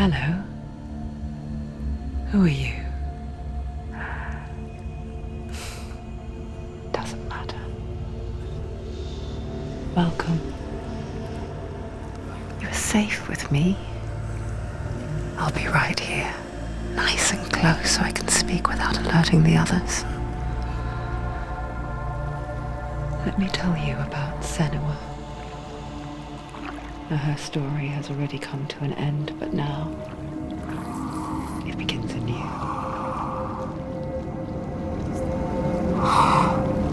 Hello. Who are you? Doesn't matter. Welcome. You're safe with me. I'll be right here, nice and close so I can speak without alerting the others. Let me tell you about Senua. Her story has already come to an end, but now it begins anew.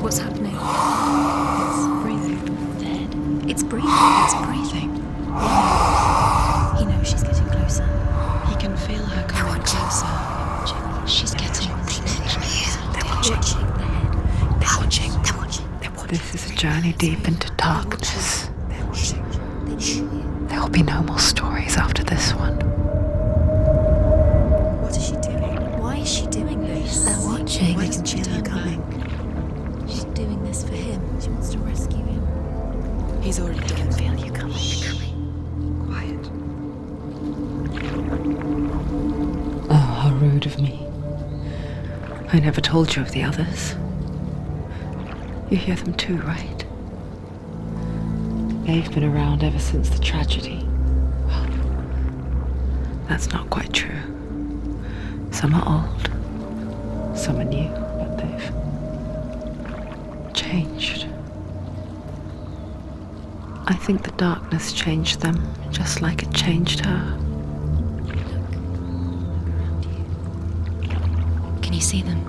What's happening? It's breathing. Dead. It's breathing. It's breathing. He knows she's getting closer. He can feel her coming closer. She's getting closer. They're watching. They're watching. They're watching. They're watching. This is a journey deep into darkness. They're watching. There will be no more stories after this one. What is she doing? Why is she doing this? They're watching. Why doesn't she turn coming? She's doing this for him. She wants to rescue him. He's already dead. I can feel you coming. Quiet. Oh, how rude of me. I never told you of the others. You hear them too, right? They've been around ever since the tragedy. Well, that's not quite true. Some are old, some are new, but they've changed. I think the darkness changed them, just like it changed her. Can you see them?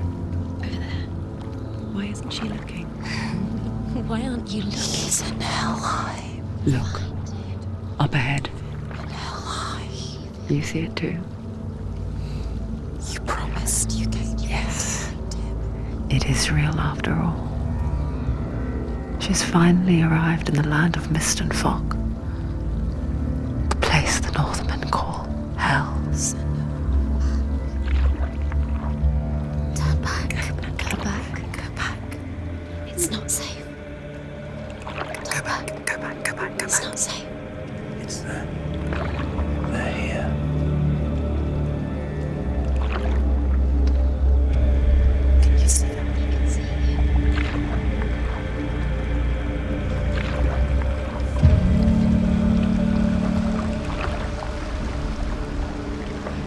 Over there. Why isn't she looking? Why aren't you looking? He's in Hellblade. Look, up ahead. You see it too? You promised you gave. Yes. It is real after all. She's finally arrived in the land of mist and fog. The place the Northmen call Hell. Turn back. Go back. Go back. It's not safe. Go back, go back, go back, go It's back. not safe. It's there. They're here. Can you see them? You can see them.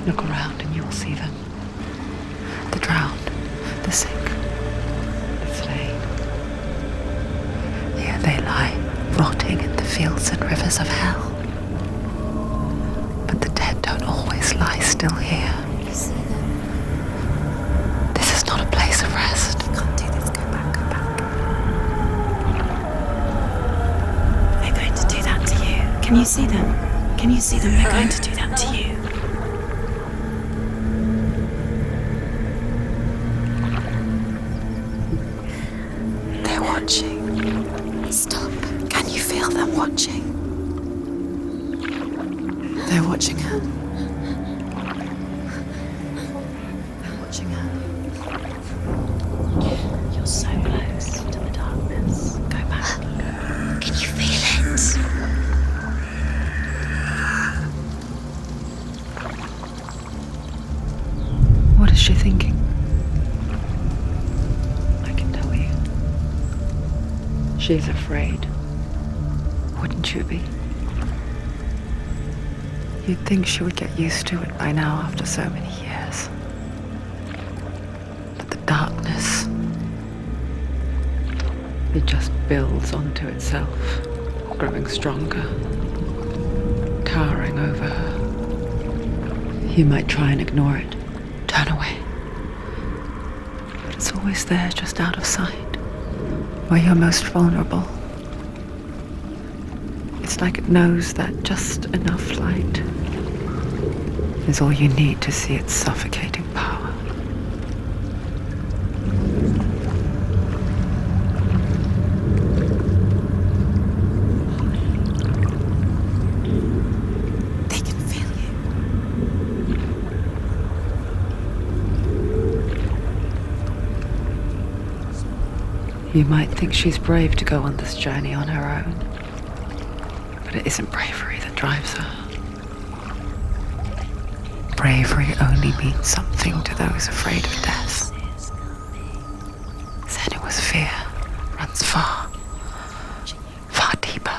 Look around and you'll see them. The drowned, the sick, the slain. Here they lie, rotting in the fields and rivers of hell. But the dead don't always lie still here. You see them. This is not a place of rest. You can't do this. Go back. Go back. They're going to do that to you. Can you see them? Can you see them? They're going to do that to you. They're watching. Stop. Can you feel them watching? They're watching her. They're watching her. You're so close to the darkness. Go back. Can you feel it? What is she thinking? I can tell you. She's afraid. Wouldn't you be? You'd think she would get used to it by now after so many years. But the darkness, it just builds onto itself, growing stronger, towering over her. You might try and ignore it, turn away. But it's always there, just out of sight, where you're most vulnerable. It's like it knows that just enough light is all you need to see its suffocating power. They can feel you. You might think she's brave to go on this journey on her own. But it isn't bravery that drives her. bravery only means something to those afraid of death. Senua's fear runs far, far deeper.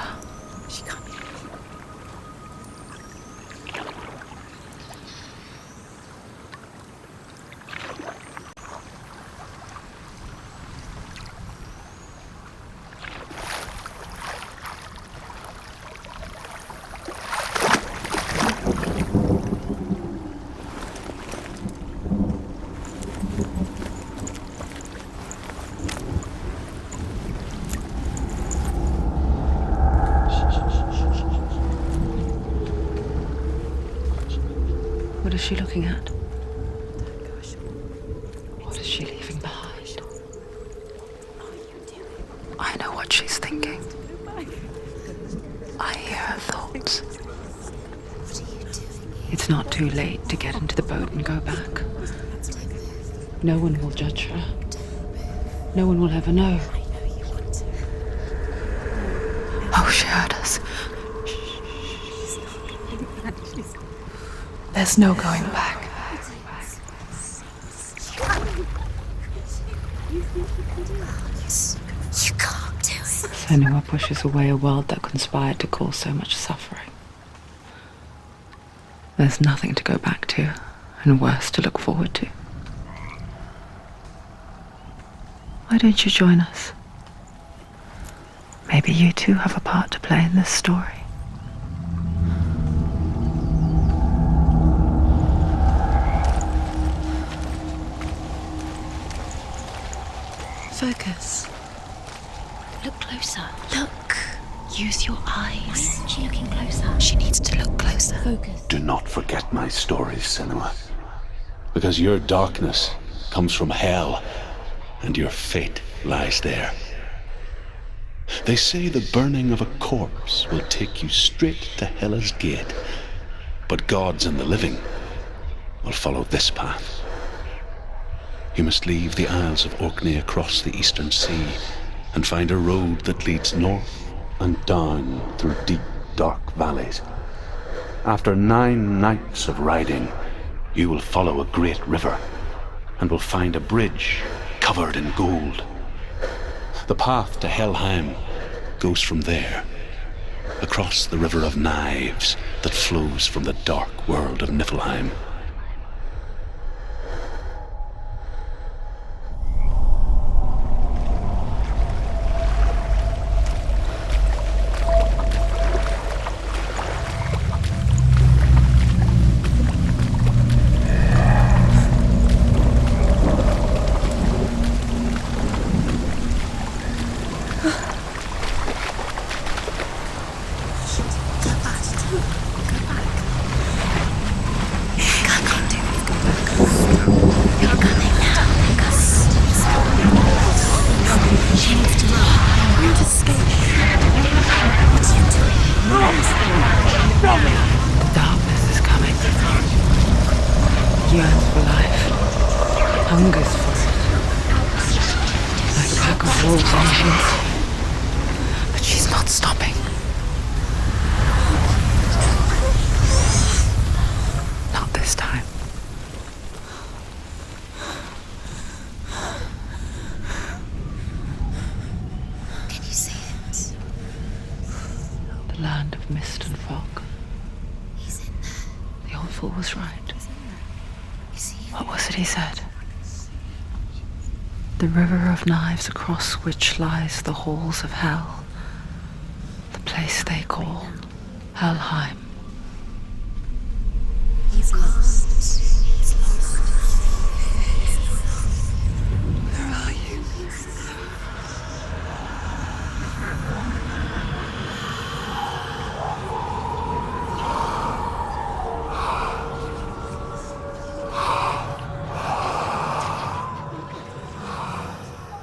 What is she looking at? What is she leaving behind? I know what she's thinking. I hear her thoughts. It's not too late to get into the boat and go back. No one will judge her. No one will ever know. Oh, she heard us. There's no going back. You can't do it. Senua pushes away a world that conspired to cause so much suffering. There's nothing to go back to, and worse to look forward to. Why don't you join us? Maybe you too have a part to play in this story. Focus. Look closer. Look. Use your eyes. Why isn't she looking closer? She needs to look closer. Focus. Do not forget my stories, Senua. Because your darkness comes from hell, and your fate lies there. They say the burning of a corpse will take you straight to Hela's gate, but gods and the living will follow this path. You must leave the Isles of Orkney across the eastern sea and find a road that leads north and down through deep, dark valleys. After 9 nights of riding, you will follow a great river and will find a bridge covered in gold. The path to Helheim goes from there, across the river of knives that flows from the dark world of Niflheim. Darkness is coming. Yearns for life. Hungers for it. Like a pack of wolves on heels. But she's not stopping. Not this time. Can you see it? The land of mist and fog. He's in there. The old fool was right. You see him? What was it he said? The river of knives across which lies the halls of hell. The place they call Helheim. He's lost. He's lost. Where are you?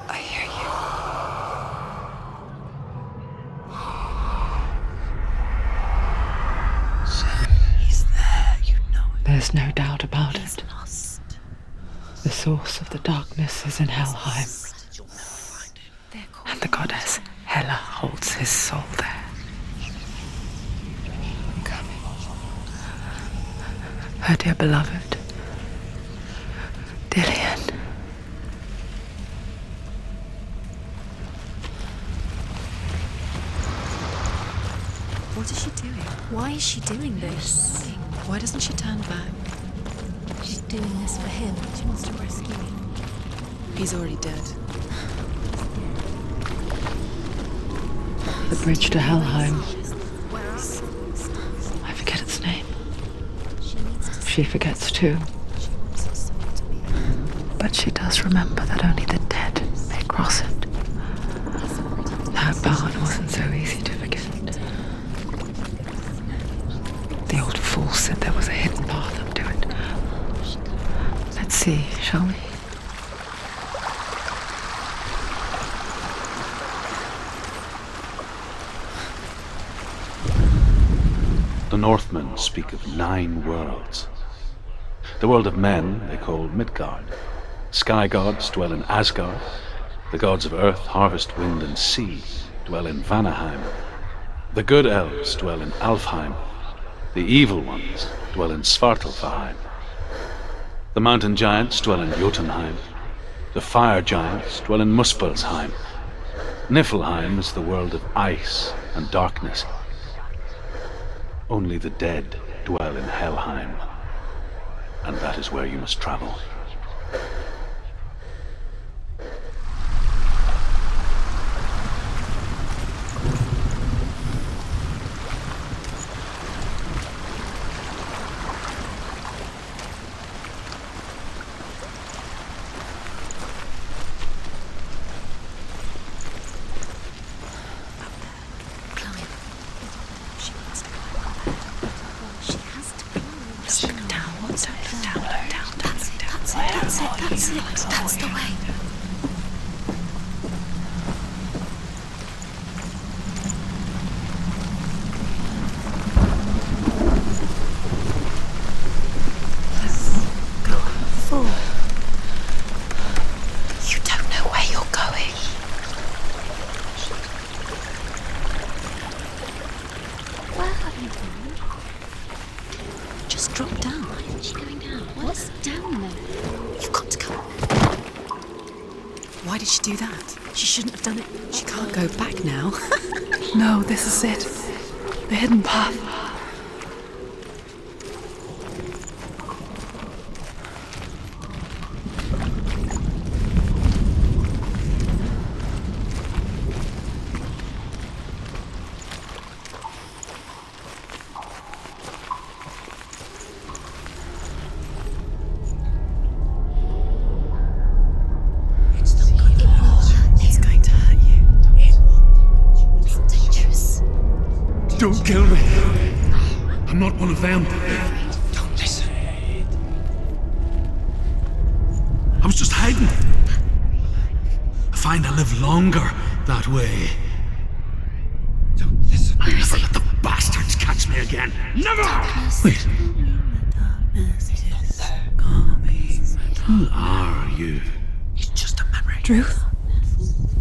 I hear you. He's there, you know it. There's no doubt about He's it. lost. The source of the darkness is in Helheim, They're called and the goddess Hela holds his soul there. her dear beloved, Dillian. What is she doing? Why is she doing this? Why doesn't she turn back? She's doing this for him. She wants to rescue him. He's already dead. The bridge to Helheim. Where are they? I forget its name. She needs to She forgets too. She wants her soul to be. But she does remember that only the dead may cross it. That bard wasn't so easy to forget. The old fool said there was a hidden path up to it. Let's see, shall we? The Northmen speak of 9 worlds. The world of men they call Midgard. Sky gods dwell in Asgard. The gods of earth, harvest, wind, and sea dwell in Vanaheim. The good elves dwell in Alfheim. The evil ones dwell in Svartalfheim. The mountain giants dwell in Jotunheim. The fire giants dwell in Muspelheim. Niflheim is the world of ice and darkness. Only the dead dwell in Helheim, and that is where you must travel. Climb. She wants to climb up there. She has to climb. Just look down, What's down, up down, there? down, That's it, down, that's it, down, that's it, down, that's down, it. down, That's the down. way. Fool. You don't know where you're going. Where have you gone? Just drop down. Why isn't she going down? What's down there? You've got to go. Why did she do that? She shouldn't have done it. She can't go back now. No, this is it. The hidden path. It's going to hurt you. It's dangerous. Don't kill me. I'm not one of them. Don't listen. I was just hiding. I find I live longer that way. Don't listen. I never let the bastards catch me again. Never! Wait, who are you? It's just a memory. Ruth?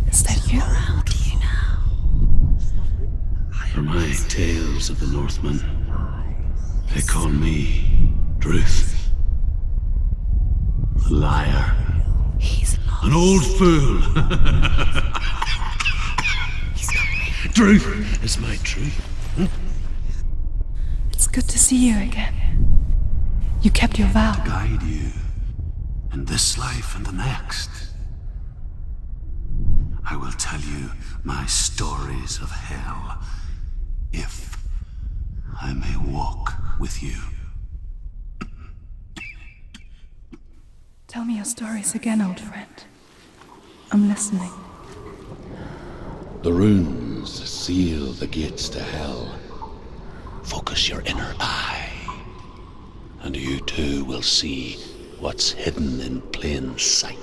Is that you? How do you now? For my tales of the Northmen, they call me Druth. A liar. He's lost. An old fool. Druth is my truth. It's good to see you again. You kept your vow. Guide you in this life and the next. I will tell you my stories of hell, if I may walk with you. Tell me your stories again, old friend. I'm listening. The runes seal the gates to hell. Focus your inner eye, and you too will see what's hidden in plain sight.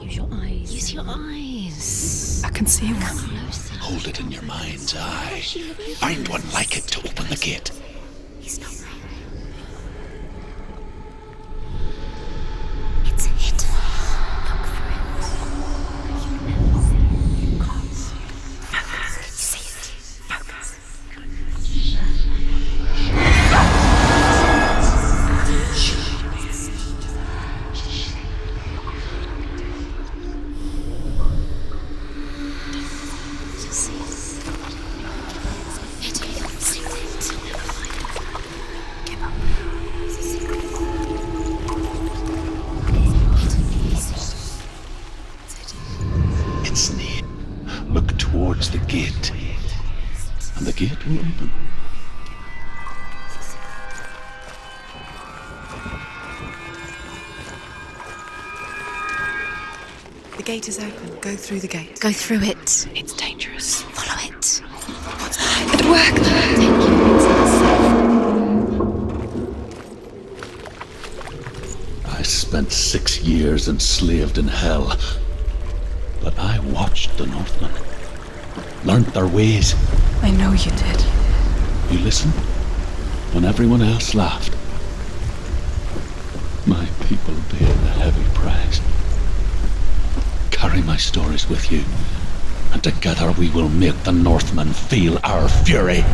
Use your eyes. Use your eyes. I can see one. Closer. Hold it in your mind's eye. Find one like it to open the gate. He's not right. It's hidden. Look for it. You'll never see it. You can't see it. See it. Focus. gate will open. The gate is open. Go through the gate. Go through it. It's dangerous. Follow it. What's that? It worked. Take you. I spent 6 years enslaved in hell. But I watched the Northmen. Learned their ways. I know you did. You listened when everyone else laughed. My people paid a heavy price. Carry my stories with you, and together we will make the Northmen feel our fury.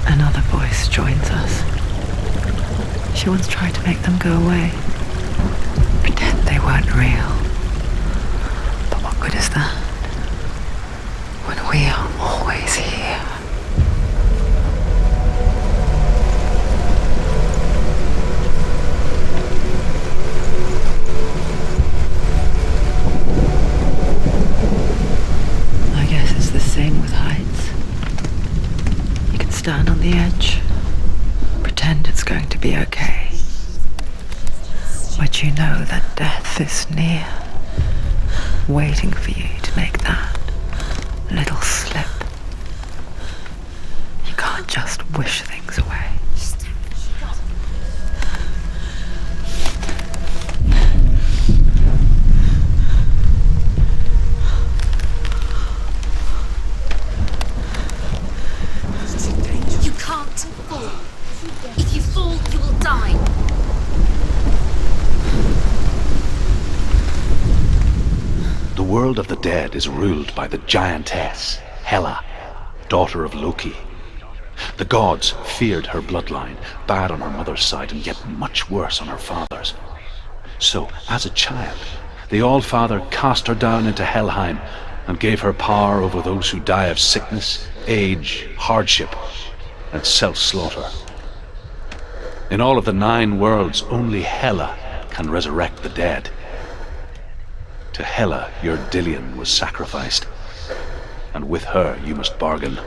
Another voice joins us. She once tried to make them go away. Pretend they weren't real. But what good is that? When we are always here. I guess it's the same with heights. You can stand on the edge, pretend it's going to be okay. But you know that death is near, waiting for you to make that little slip. You can't just wish things away. You can't fall. If you fall, you will die. The world of the dead is ruled by the giantess, Hela, daughter of Loki. The gods feared her bloodline, bad on her mother's side and yet much worse on her father's. So, as a child, the All-Father cast her down into Helheim and gave her power over those who die of sickness, age, hardship, and self-slaughter. In all of the 9 worlds, only Hela can resurrect the dead. To Hela, your Dillion was sacrificed, and with her you must bargain.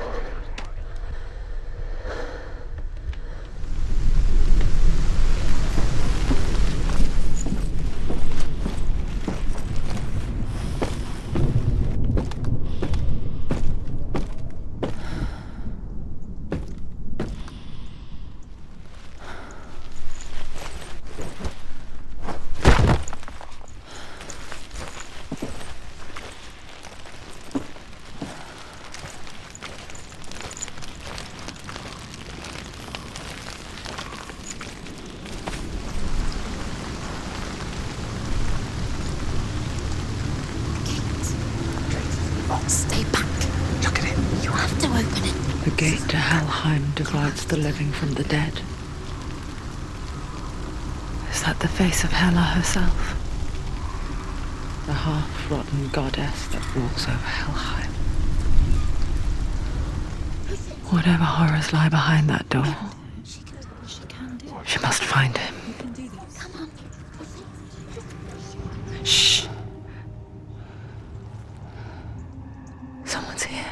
Stay back. Look at it. You have to open it. The gate to Helheim divides the living from the dead. Is that the face of Hela herself? The half-rotten goddess that walks over Helheim. Whatever horrors lie behind that door, She can do it. she must find him. You can do this. Come on. Shh. Someone's here.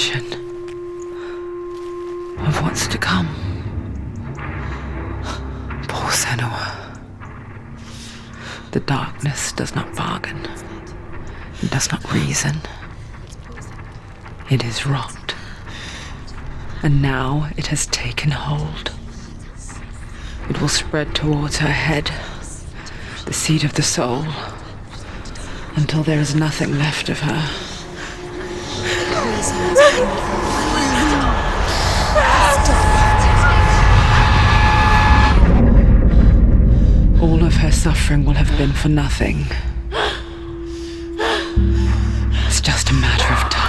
vision of what's to come. Poor Senua. The darkness does not bargain. It does not reason. It is wrought. And now it has taken hold. It will spread towards her head, the seat of the soul, until there is nothing left of her. All of her suffering will have been for nothing. It's just a matter of time.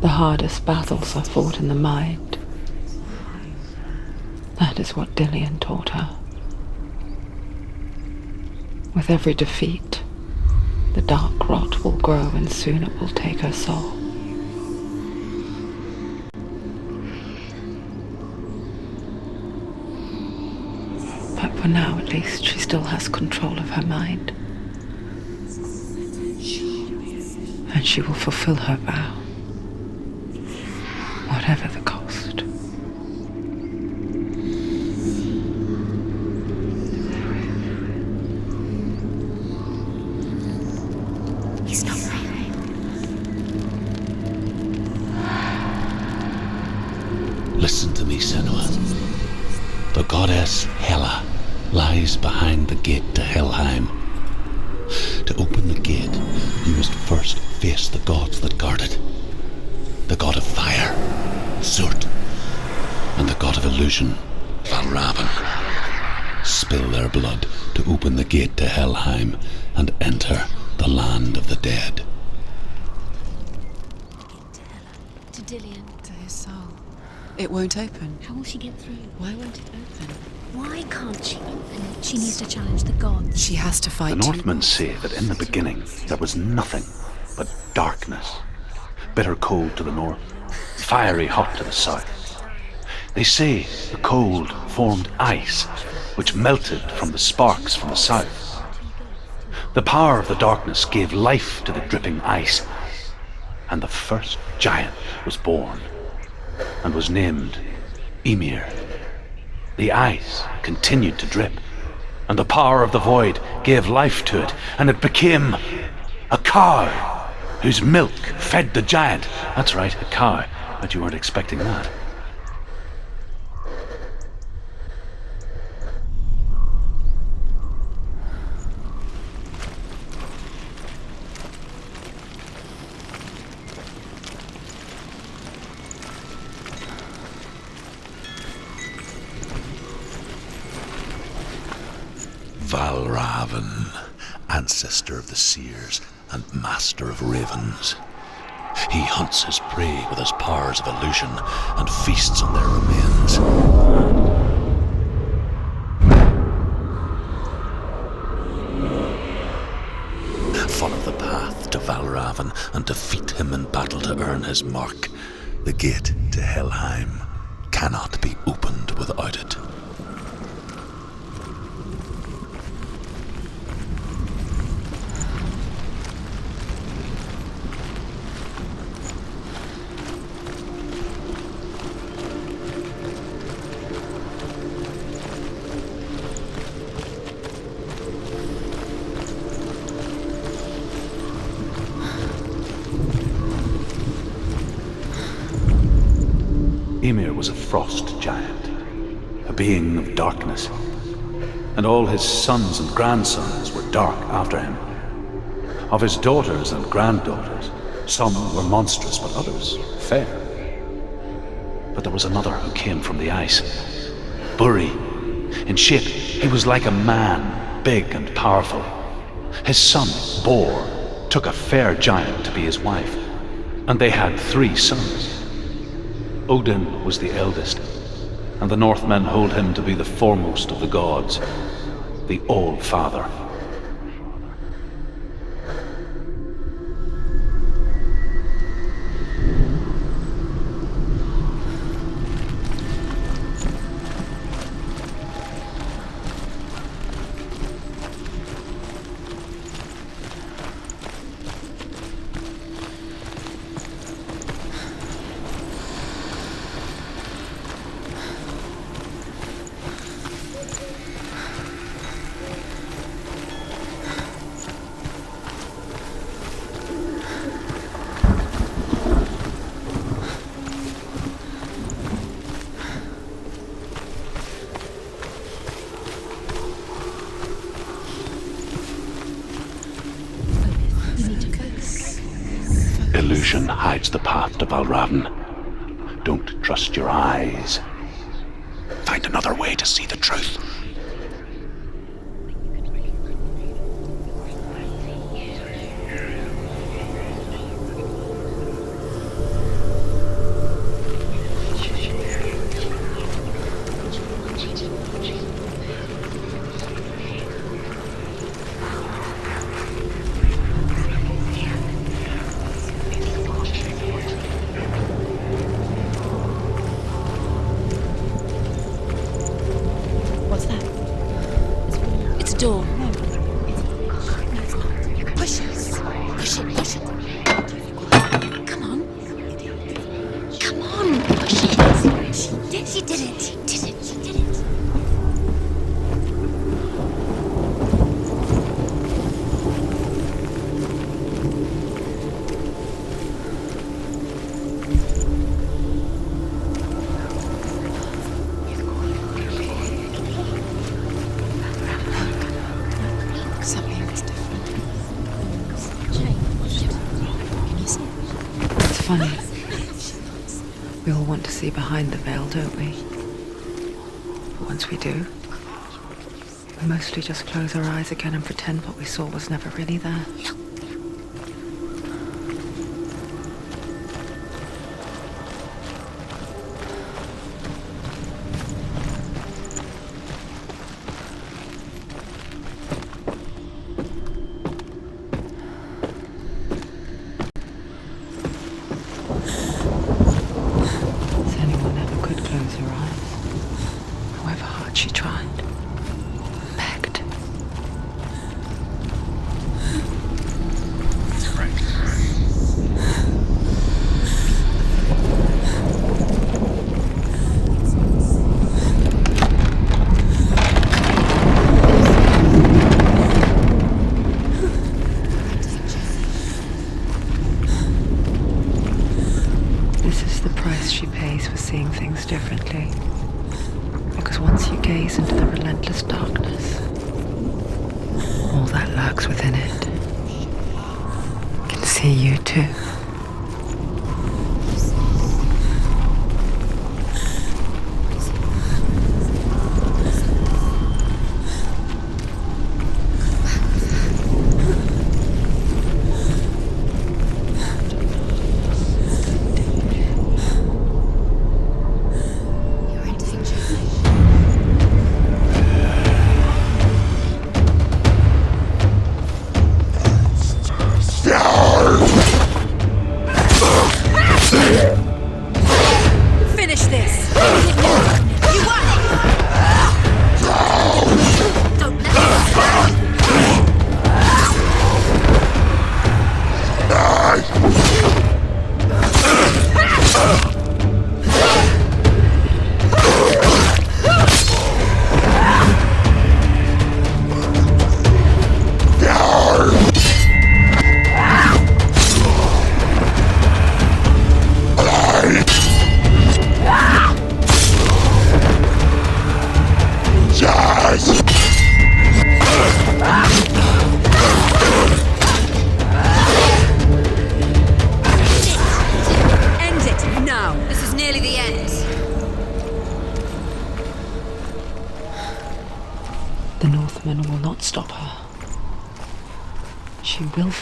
The hardest battles are fought in the mind. That is what Dillian taught her. With every defeat, the dark rot will grow and soon it will take her soul. But for now, at least, she still has control of her mind. And she will fulfill her vow. Whatever the cost. He's not right. Listen to me, Senua. The goddess Hela lies behind the gate to Helheim. To open the gate, you must first face the gods that guard it. The god of fire, Zurt, and the god of illusion, Valravn. Spill their blood to open the gate to Helheim and enter the land of the dead. To Dillian. To his soul. It won't open. How will she get through? Why won't it open? Why can't she open? She needs to challenge the gods. She has to fight. The Northmen say that in the beginning there was nothing but darkness. Bitter cold to the north, fiery hot to the south. They say the cold formed ice, which melted from the sparks from the south. The power of the darkness gave life to the dripping ice, and the first giant was born, and was named Ymir. The ice continued to drip, and the power of the void gave life to it, and it became a cow, whose milk fed the giant. That's right, a cow. But you weren't expecting that. Valravn, ancestor of the seers and master of ravens. He hunts his prey with his powers of illusion and feasts on their remains. Follow the path to Valravn and defeat him in battle to earn his mark. The gate to Helheim cannot be opened without it. Ymir was a frost giant, a being of darkness, and all his sons and grandsons were dark after him. Of his daughters and granddaughters, some were monstrous, but others fair. But there was another who came from the ice, Buri. In shape, he was like a man, big and powerful. His son, Bor, took a fair giant to be his wife, and they had 3 sons. Odin was the eldest, and the Northmen hold him to be the foremost of the gods, the All-Father. Illusion hides the path to Valravn. Don't trust your eyes. Find another way to see the truth. What's that? It's a door. No. It's not. Push it. Push it. Push it. Come on. Come on. Push it. She did it. She did it. She did it. Something's different. Changed. Can you see it? It's funny. We all want to see behind the veil, don't we? But once we do, we mostly just close our eyes again and pretend what we saw was never really there. Senua never could close her eyes, however hard she tried. Begged. This is the price she pays for seeing things differently. Because once you gaze into the relentless darkness, all that lurks within it can see you too. You're into things you like.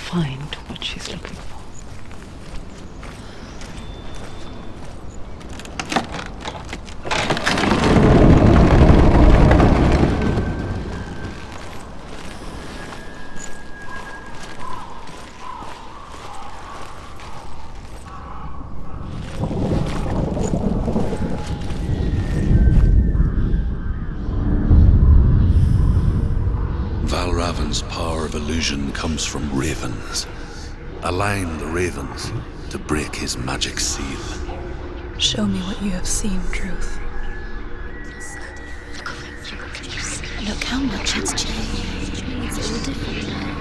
find what she's looking for. Valravan's power of illusion comes from ravens. Align the ravens to break his magic seal. Show me what you have seen, Truth. Look how much it's changed. It's all different now.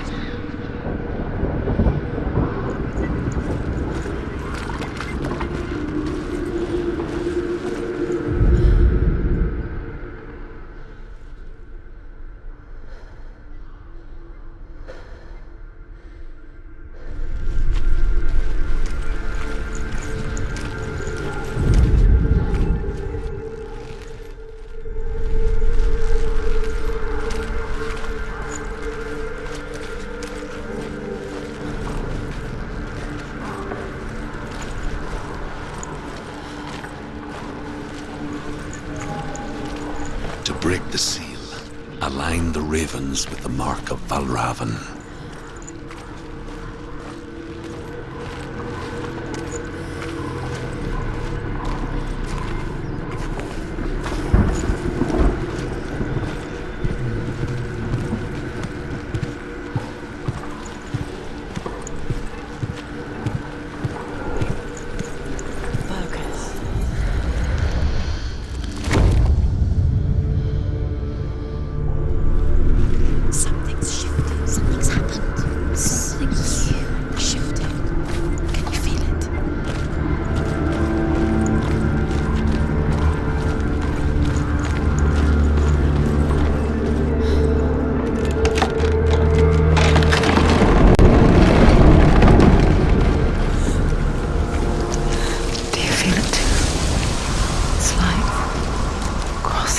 To break the seal, align the ravens with the mark of Valravan.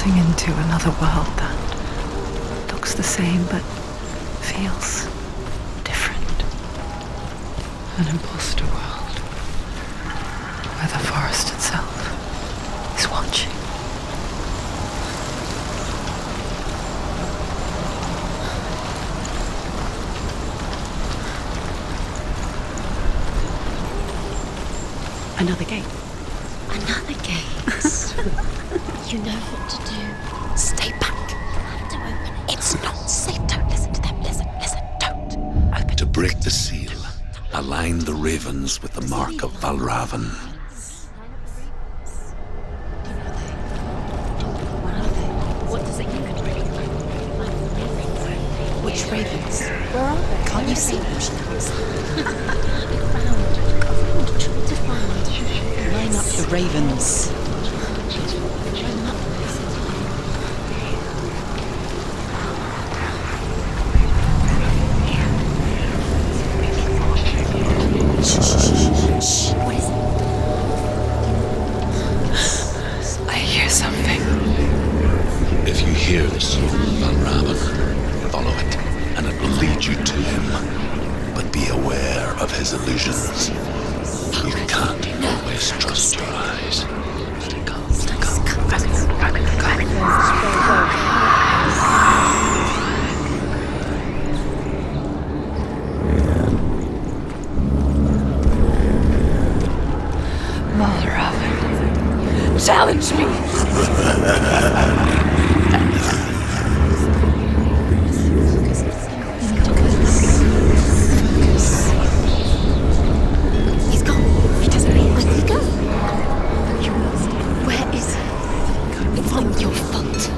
Into another world that looks the same but feels different. An imposter world where the forest itself is watching. Another gate. Another gate. You know what to do. Stay back. You have to open it. It's not safe. Don't listen to them. Listen, don't. Open. To break the seal, align the ravens with the mark of Valravan. What does it mean? Which ravens? Where are they? Can't you see them? Try to find. Line up the ravens. I hear something. If you hear the soul of Valravan, follow it, and it will lead you to him. But be aware of his illusions. You can't always trust your eyes. Valravan, challenge me. He's gone. He doesn't mean where did he go? Where is he? It's not your fault.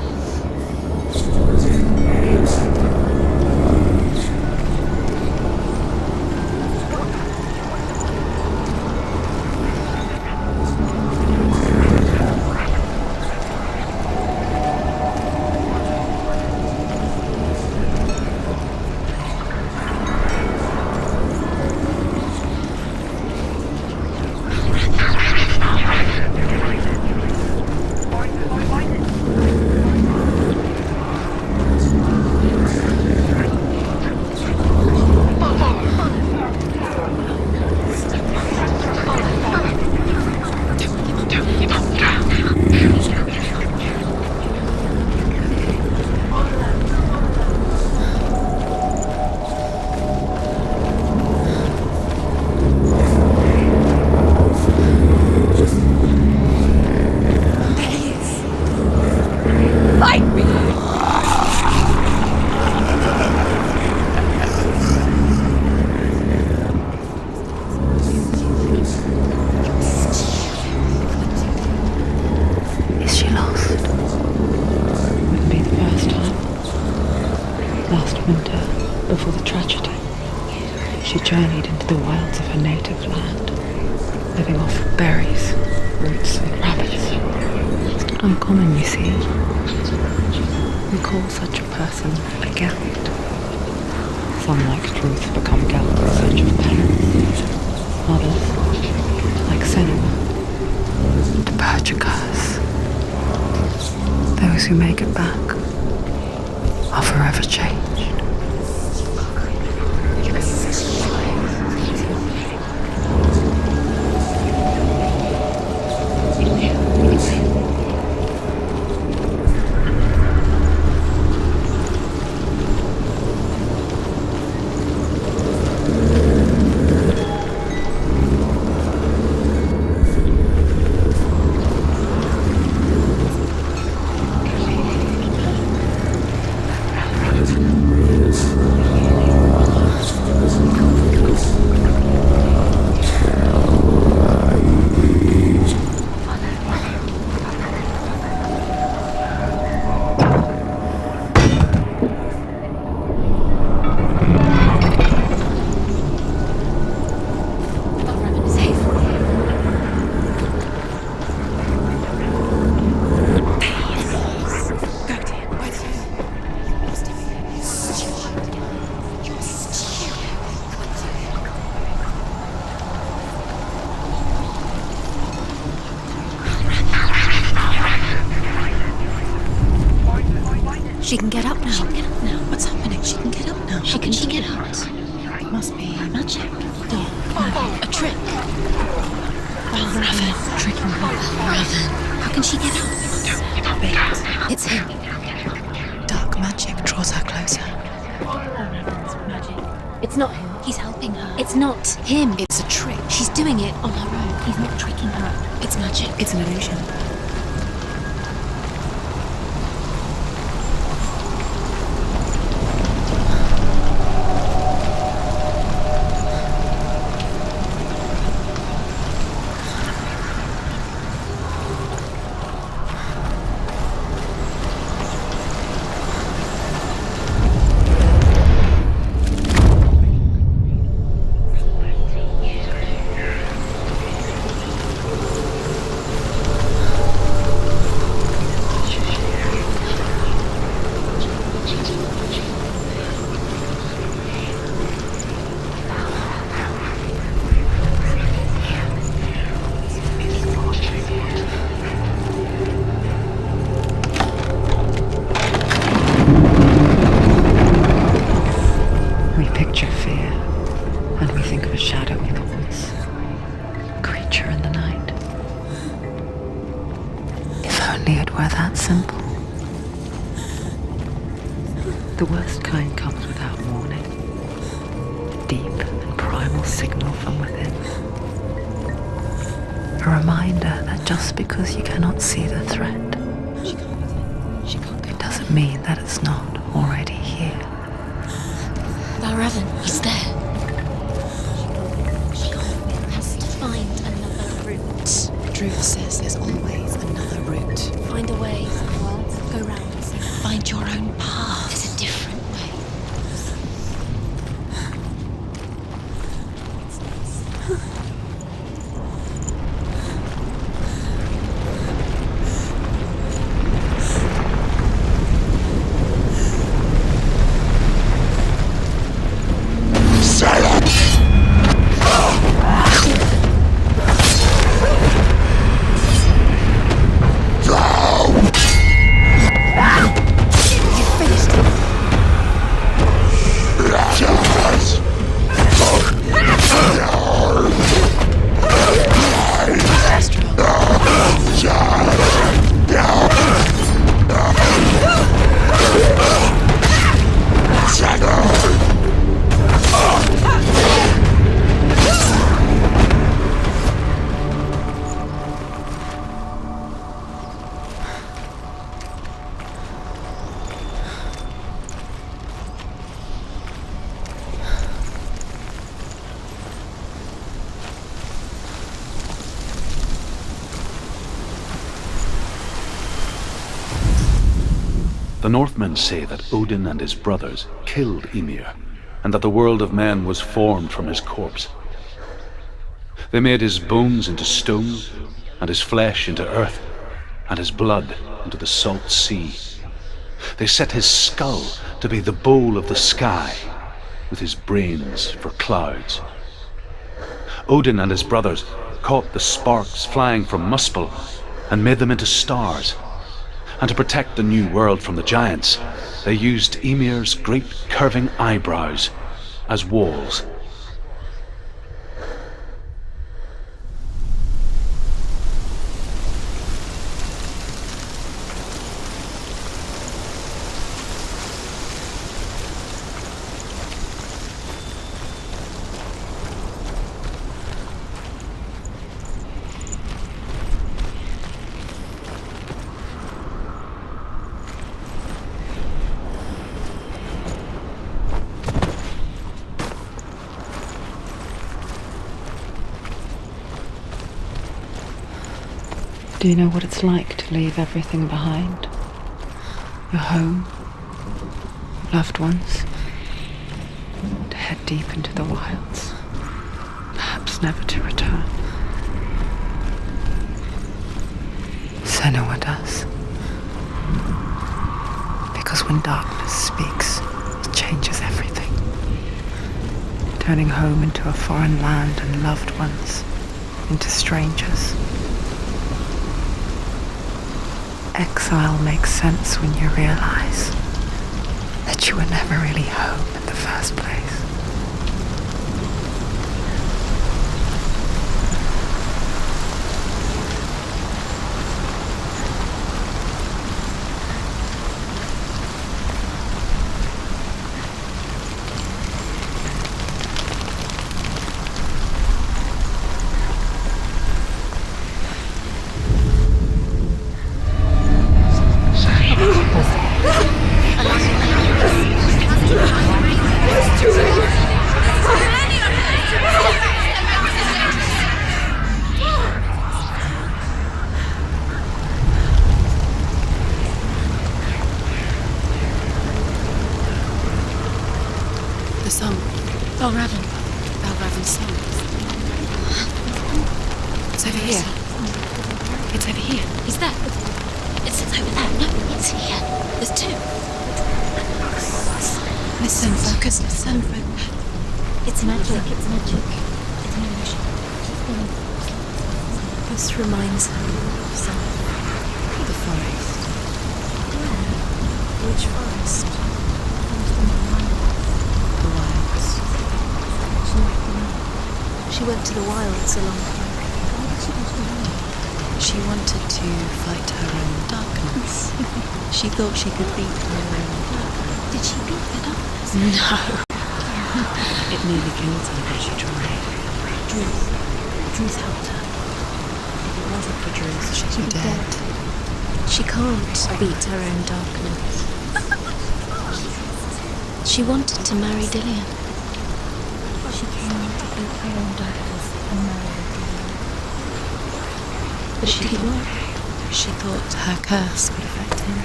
She journeyed into the wilds of her native land, living off berries, roots, and rabbits. It's not uncommon, you see. We call such a person a Gelt. Some, like truth, become Gelt in search of penance. Others, like Senua, to purge a curse. Those who make it back are forever changed. She can get up now. She can get up now. What's happening? She can get up now. How can she get out? It must be magic. A trick. Raven. Tricking her. Raven. How can she get out? Wait. It's him. Dark magic draws her closer. Raven's magic. It's not him. He's helping her. It's not him. It's a trick. She's doing it on her own. He's not tricking her. It's magic. It's an illusion. The worst kind comes without warning. Deep and primal signal from within. A reminder that just because you cannot see the threat, it doesn't mean that it's not already here. Raven, he's there. She has to find another route. Truth says there's always another route. Find a way. Go round. Find your own path. There's a different way. The Northmen say that Odin and his brothers killed Ymir and that the world of men was formed from his corpse. They made his bones into stone, and his flesh into earth, and his blood into the salt sea. They set his skull to be the bowl of the sky, with his brains for clouds. Odin and his brothers caught the sparks flying from Muspel and made them into stars. And to protect the new world from the giants, they used Ymir's great curving eyebrows as walls. Do you know what it's like to leave everything behind? Your home, loved ones, to head deep into the wilds, perhaps never to return. Senua does. Because when darkness speaks, it changes everything, turning home into a foreign land and loved ones into strangers. Exile makes sense when you realize that you were never really home in the first place. The song. Balraven's song. It's over here. It's over here. Is that? It's over there. No, it's here. There's two. Listen, focus, listen. It's magic. It's magic. It's an illusion. This reminds her of something. The forest. Which forest? The wilds. She went to the wilds a long time ago. She wanted to fight her own darkness. She thought she could beat her own darkness. Did she beat the darkness? No. It nearly killed her, but she tried. Druth helped her. If it wasn't for Druth, she'd be dead. She can't beat her own darkness. She wanted to marry Dillian. She came to beat her own darkness and marry Dillian. But it didn't work. She thought her curse would affect him.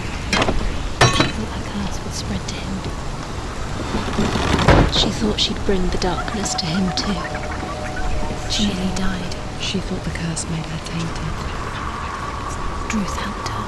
She thought her curse would spread to him. She thought she'd bring the darkness to him too. She nearly died. She thought the curse made her tainted. Druth helped her.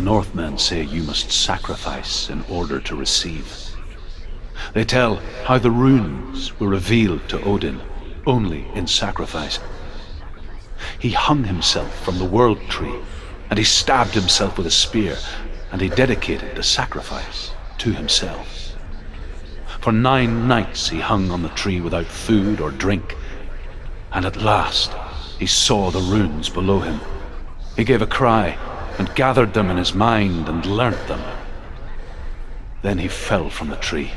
Northmen say you must sacrifice in order to receive. They tell how the runes were revealed to Odin only in sacrifice. He hung himself from the world tree, and he stabbed himself with a spear, and he dedicated the sacrifice to himself. For 9 nights he hung on the tree without food or drink, and at last he saw the runes below him. He gave a cry and gathered them in his mind and learnt them. Then he fell from the tree.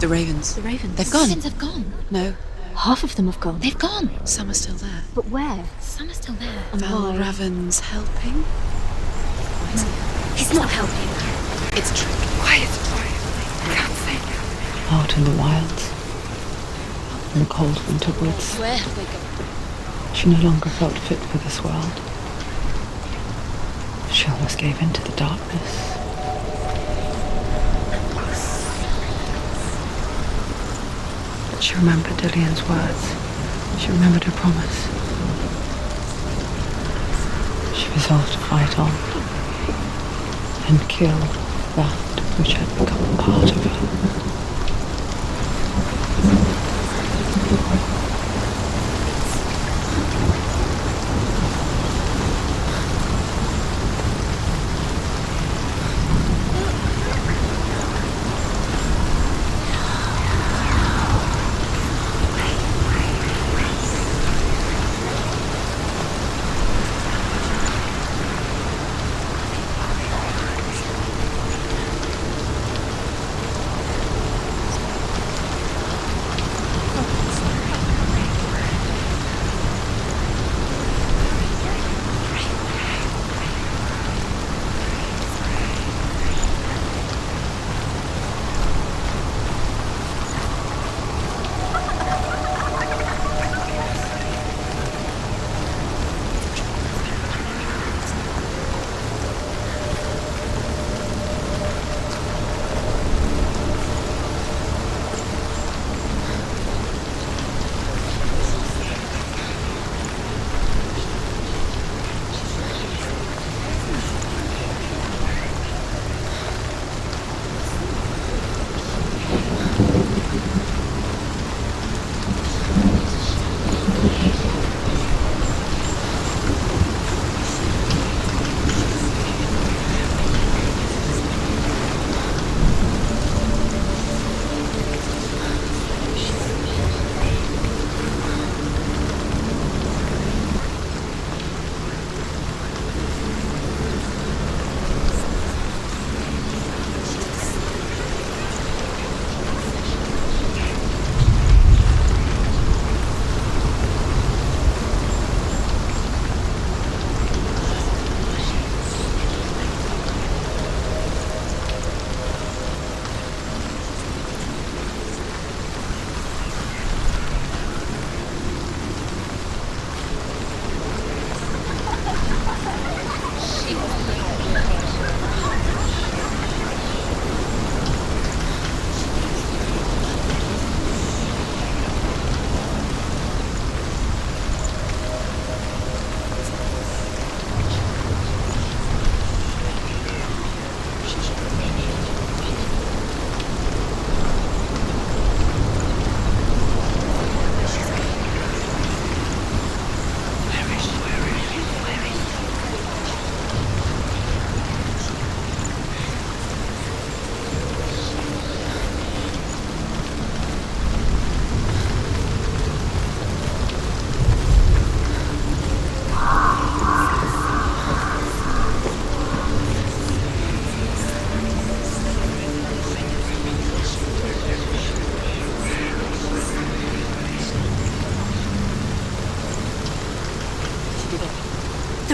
The ravens. The ravens. They've gone. The ravens have gone. No, Half of them have gone. they've gone. Some are still there. But where? Some are still there. And Val why? Raven's helping. He's not helping. It's a trick. Quiet. I can't think. Out in the wilds, in the cold winter woods, Where have they gone? she no longer felt fit for this world. She almost gave in to the darkness. But she remembered Dillian's words. She remembered her promise. She resolved to fight on and kill that which had become part of her.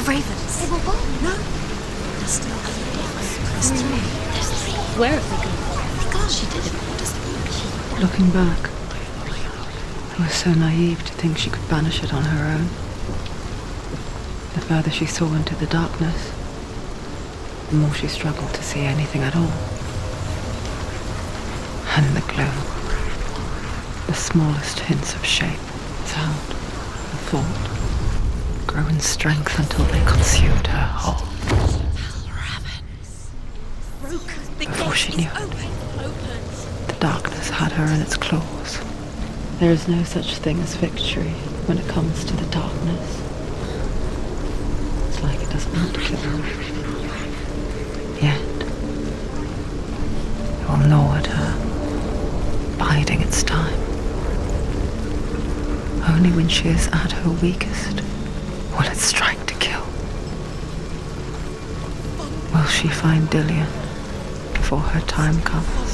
ravens. They were gone. No. There's still There's three. There's three. Where have they gone? They gone. She didn't disappear. Looking back, I was so naive to think she could banish it on her own. The further she saw into the darkness, the more she struggled to see anything at all. And the gloom, the smallest hints of shape, sound, and thought, grow in strength until they consumed her whole. Before she knew it, the darkness had her in its claws. There is no such thing as victory when it comes to the darkness. It's like it doesn't want to kill her. Yet, it will gnaw at her, biding its time. Only when she is at her weakest will it strike to kill. Will she find Dillion before her time comes?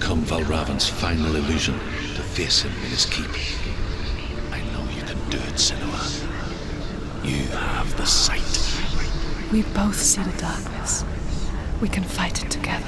overcome Valravan's final illusion to face him in his keep. I know you can do it, Senua. You have the sight. We both see the darkness. We can fight it together.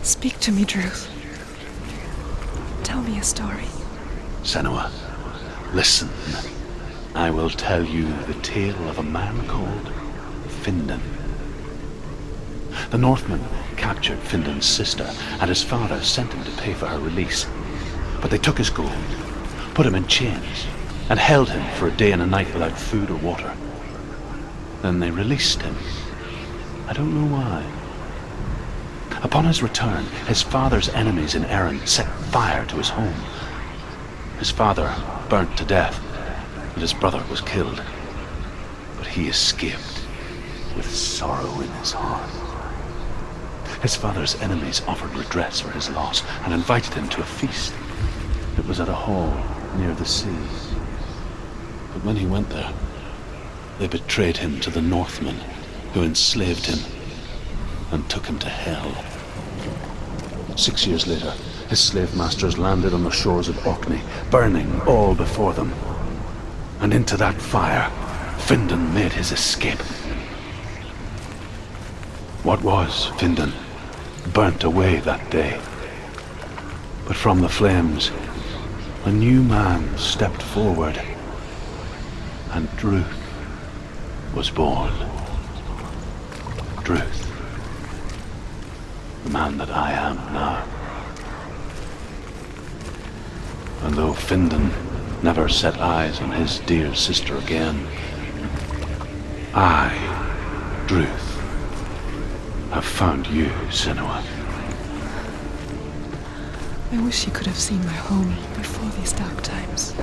Speak to me, Druth. Tell me a story. Senua, listen. I will tell you the tale of a man called Findan. The Northmen captured Findan's sister, and his father sent him to pay for her release. But they took his gold, put him in chains, and held him for a day and a night without food or water. Then they released him. I don't know why. Upon his return, his father's enemies in Erin set fire to his home. His father burnt to death, and his brother was killed. But he escaped with sorrow in his heart. His father's enemies offered redress for his loss and invited him to a feast. It was at a hall near the sea. But when he went there, they betrayed him to the Northmen, who enslaved him and took him to hell. 6 years later, his slave masters landed on the shores of Orkney, burning all before them. And into that fire, Findan made his escape. What was Findan burnt away that day. But from the flames, a new man stepped forward, and Druth was born. Druth, the man that I am now. And though Findan never set eyes on his dear sister again, I, Druth, have found you, Senua. I wish you could have seen my home before these dark times.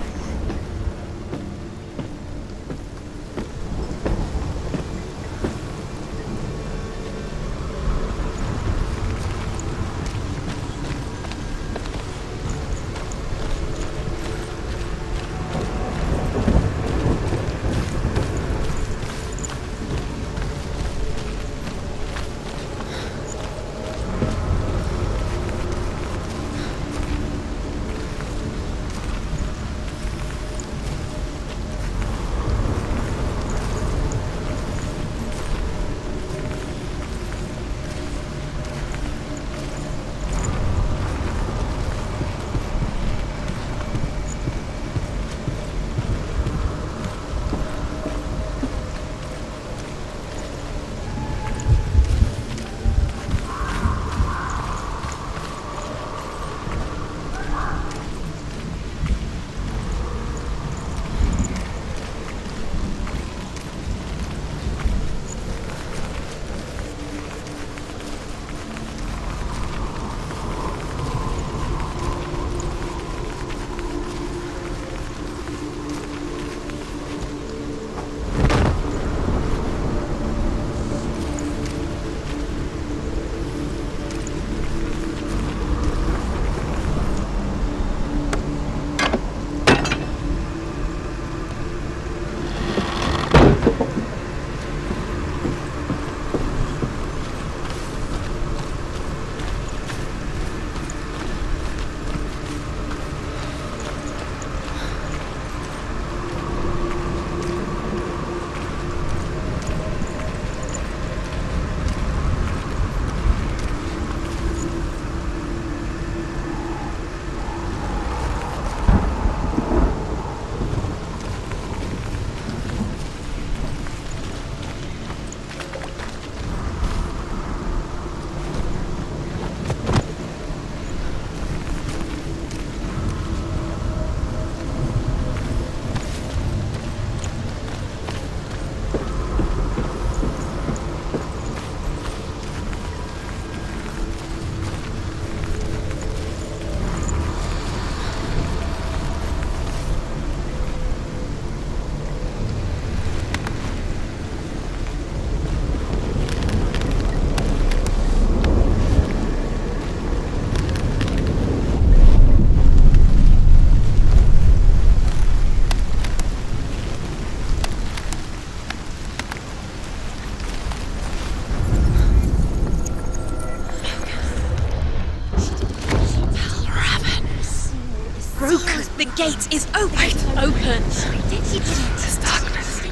gate is open. It's open. This darkness.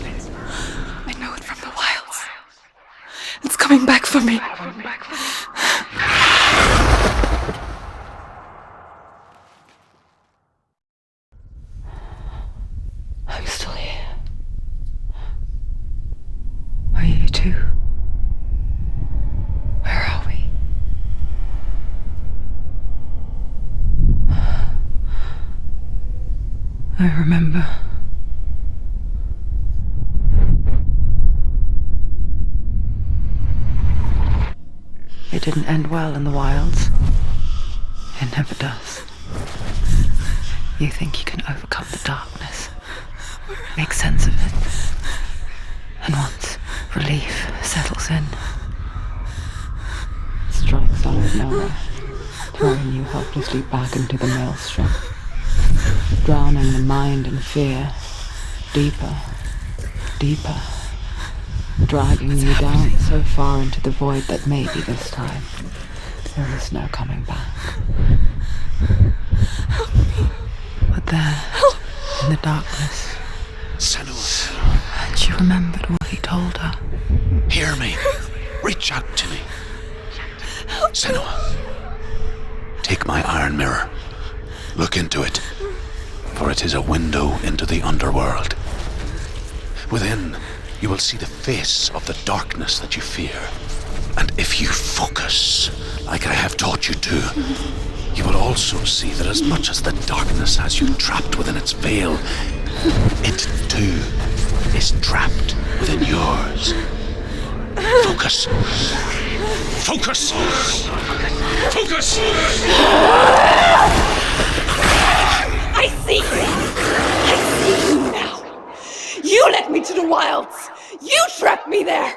I know it from the wilds. It's coming back for me. I'm still here. Are you too? Where are we? I remember. It didn't end well in the wilds. It never does. You think you can overcome the darkness, make sense of it, and once relief settles in, it strikes out of nowhere, throwing you helplessly back into the maelstrom, drowning the mind in fear, deeper, deeper, dragging you down so far into the void that maybe this time there is no coming back. But there, in the darkness, Senua, and she remembered what he told her. hear me. Reach out to me. Senua, take my iron mirror. Look into it, for it is a window into the underworld. Within, you will see the face of the darkness that you fear. And if you focus, like I have taught you to, you will also see that as much as the darkness has you trapped within its veil, it too is trapped within yours. Focus. Focus! Focus! I see you! I see you now! You led me to the wilds! You trapped me there!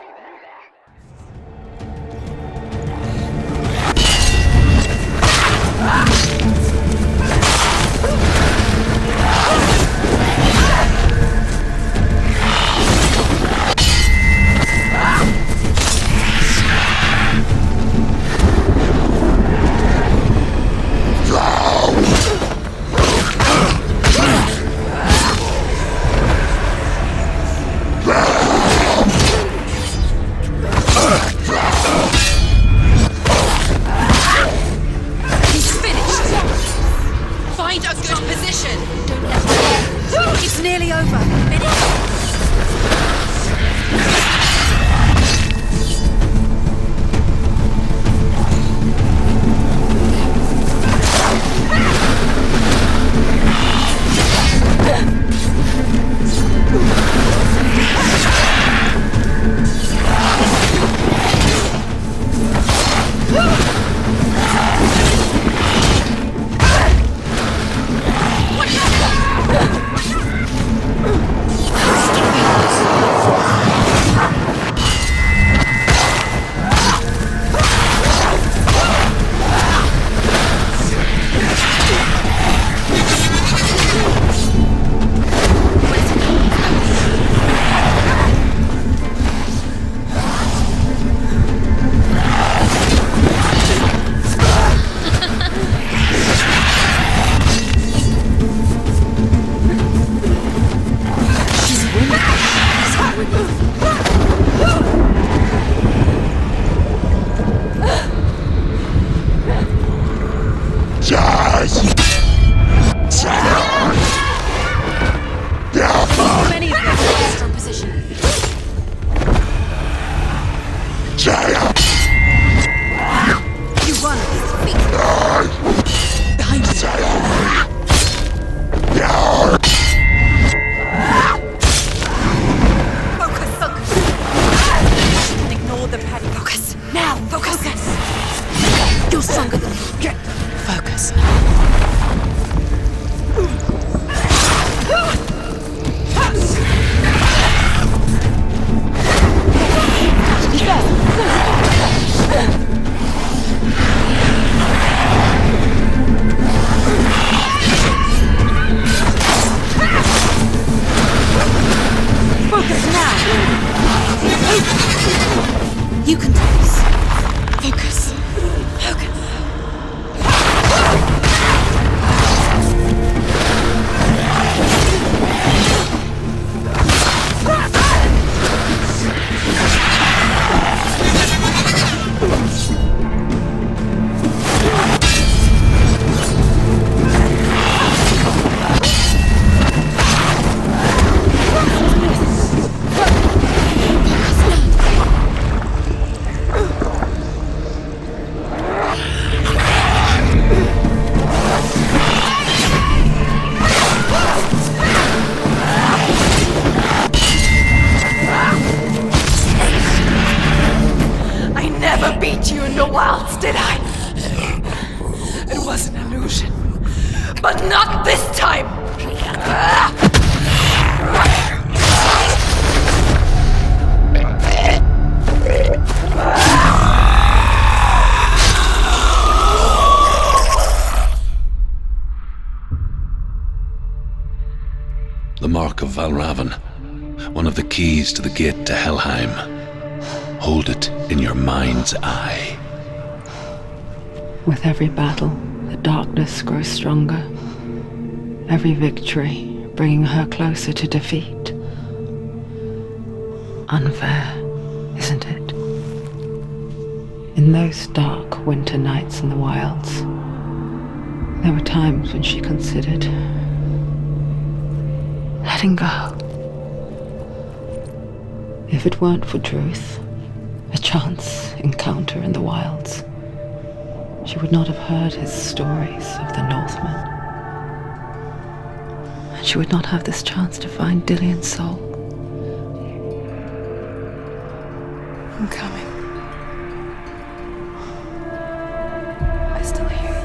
You can do this. Focus. Focus. in the wilds, did I? It was an illusion. But not this time! The mark of Valravan, one of the keys to the gate to Helheim. Hold it in your mind's eye. With every battle, the darkness grows stronger. Every victory bringing her closer to defeat. Unfair, isn't it? In those dark winter nights in the wilds, there were times when she considered letting go. If it weren't for Druth, a chance encounter in the wilds, she would not have heard his stories of the Northmen. And she would not have this chance to find Dillion's soul. I'm coming. I still hear you.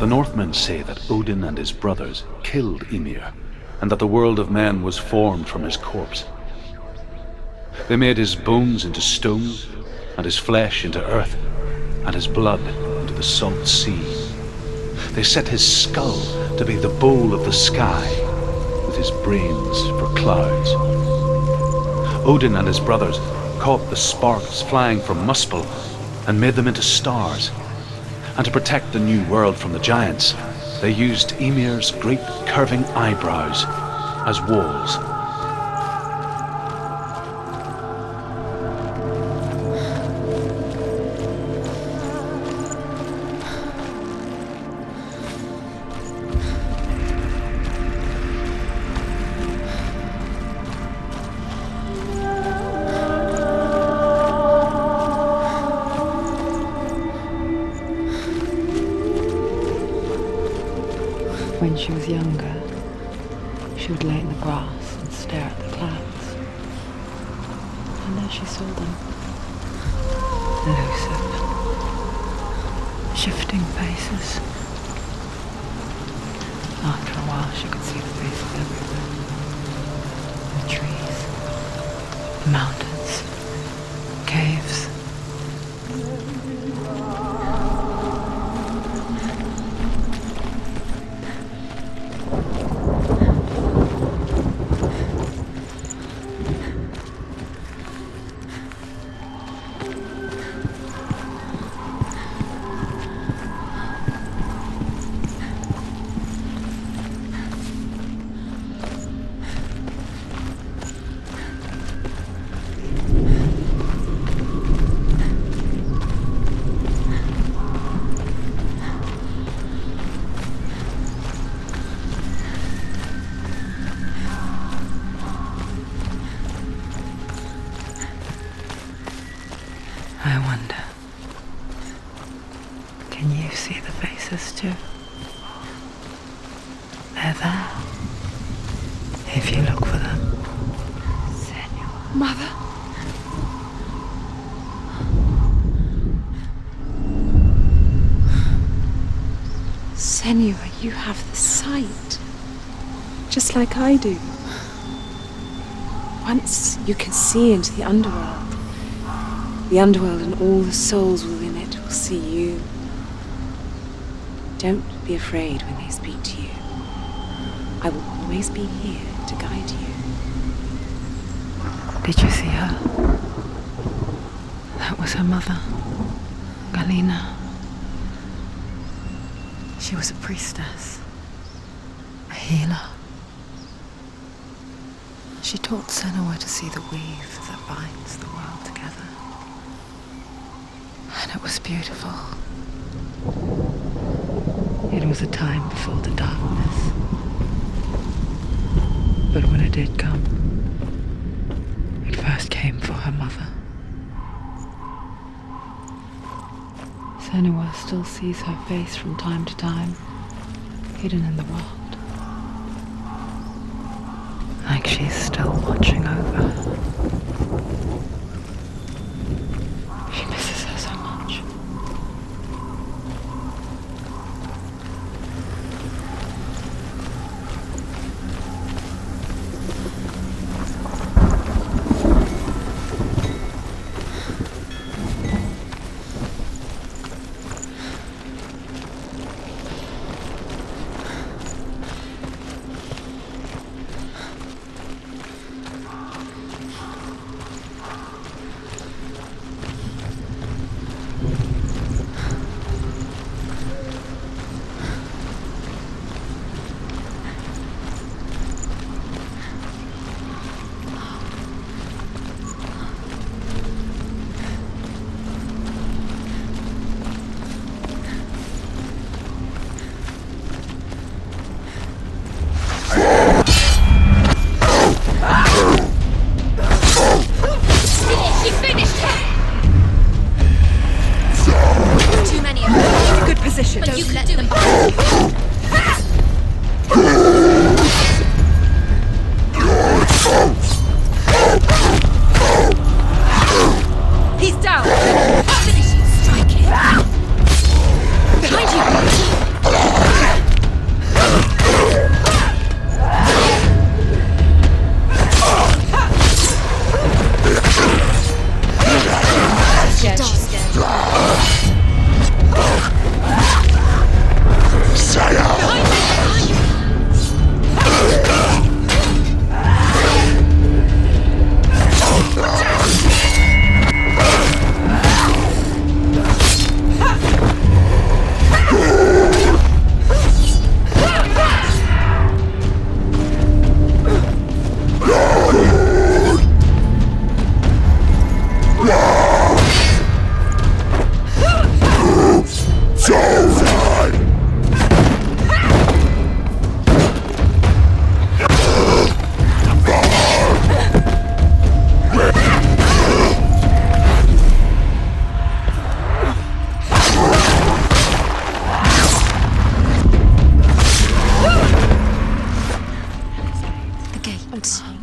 The Northmen say that Odin and his brothers killed Ymir, and that the world of men was formed from his corpse. They made his bones into stone, and his flesh into earth, and his blood into the salt sea. They set his skull to be the bowl of the sky, with his brains for clouds. Odin and his brothers caught the sparks flying from Muspel and made them into stars. And to protect the new world from the giants, they used Ymir's great curving eyebrows as walls. When she was younger, she would lay in the grass and stare at the clouds. And there she saw them. Elusive, shifting faces. After a while, she could see the faces everywhere. The trees, the mountains, caves. I wonder, can you see the faces too? They're there. If you look for them. Mother? Senua, you have the sight. Just like I do. Once you can see into the underworld. The underworld and all the souls within it will see you. Don't be afraid when they speak to you. I will always be here to guide you. Did you see her? That was her mother, Galina. She was a priestess, a healer. She taught Senua to see the weave that binds the world together. And it was beautiful. It was a time before the darkness. But when it did come, it first came for her mother. Senua still sees her face from time to time, hidden in the world. Like she's still watching over her. She misses her so much.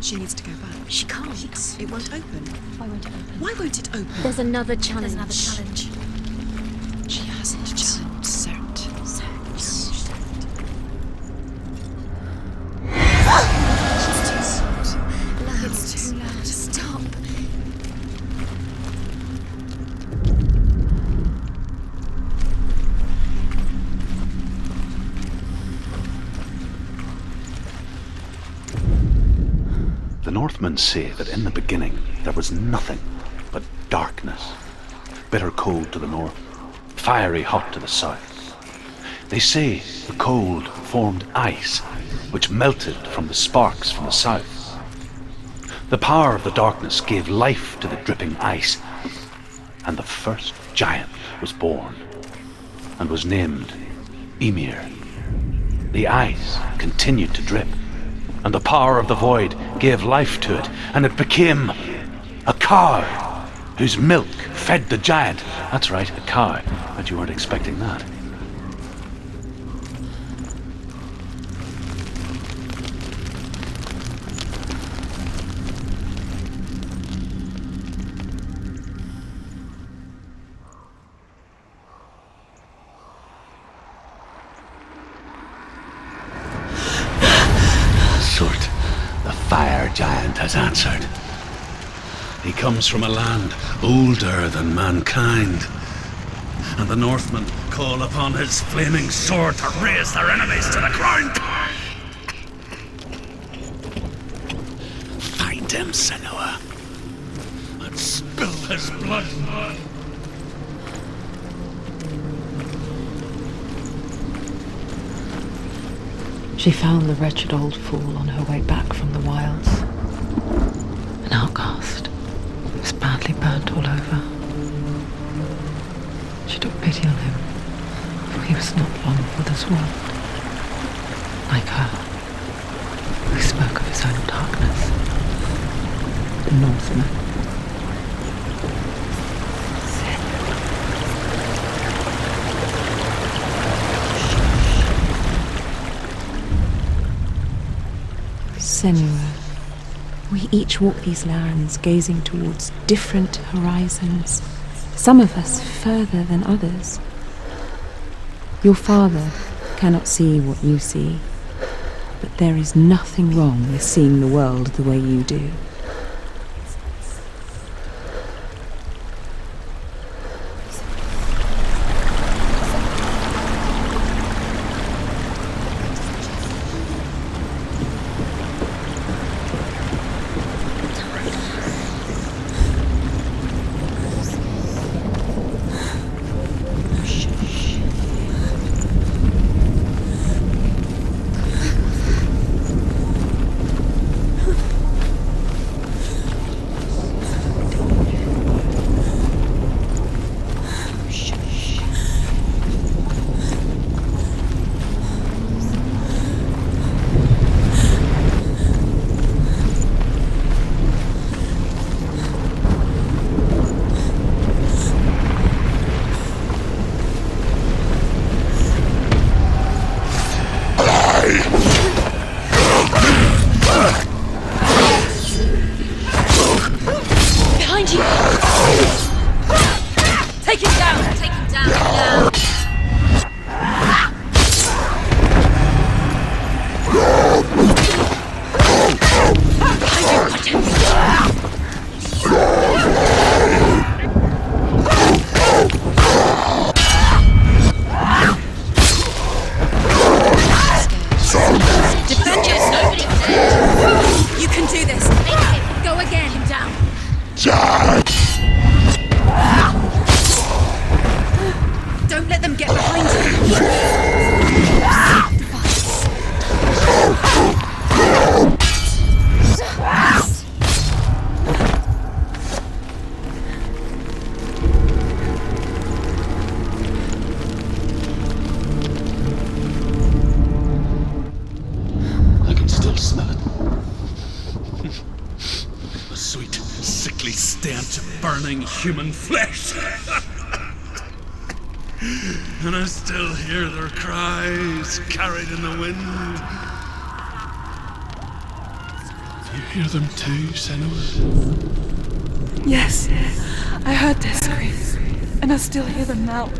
She needs to go back. She can't. It won't open. Why won't it open? Why won't it open? There's another challenge. There's another challenge. She has a challenge set. It's too loud. It's too loud. Stop. The Northmen say that in the beginning there was nothing but darkness. Bitter cold to the north, fiery hot to the south. They say the cold formed ice, which melted from the sparks from the south. The power of the darkness gave life to the dripping ice, and the first giant was born, and was named Ymir. The ice continued to drip, and the power of the void gave life to it, and it became a cow whose milk fed the giant. That's right, a cow. But you weren't expecting that. The fire giant has answered. He comes from a land older than mankind, and the Northmen call upon his flaming sword to raise their enemies to the ground. Find him, Senua, and spill his blood. She found the wretched old fool on her way back from the wilds. An outcast. He was badly burnt all over. She took pity on him, for he was not long for this world. Like her, who spoke of his own darkness. The Northman. Senua, we each walk these lands gazing towards different horizons, some of us further than others. Your father cannot see what you see, but there is nothing wrong with seeing the world the way you do. Behind you! Take him down! Take him down now! Defend yourself! Nobody can. You can do this! Make him! Go again! Him down! Don't let them get behind you! I can still smell it. The sweet, sickly stench of burning human flesh. And I still hear their cries carried in the wind. You hear them too, Senua? Yes, I heard their screams, and I still hear them now.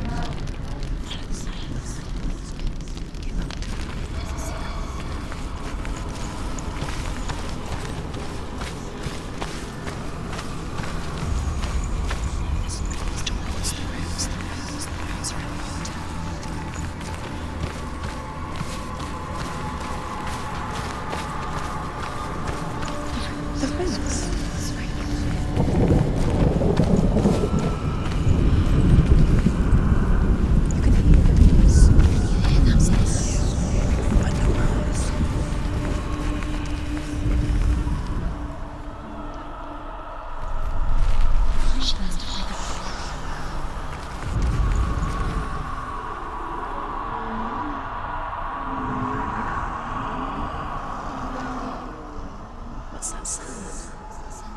What's that sound?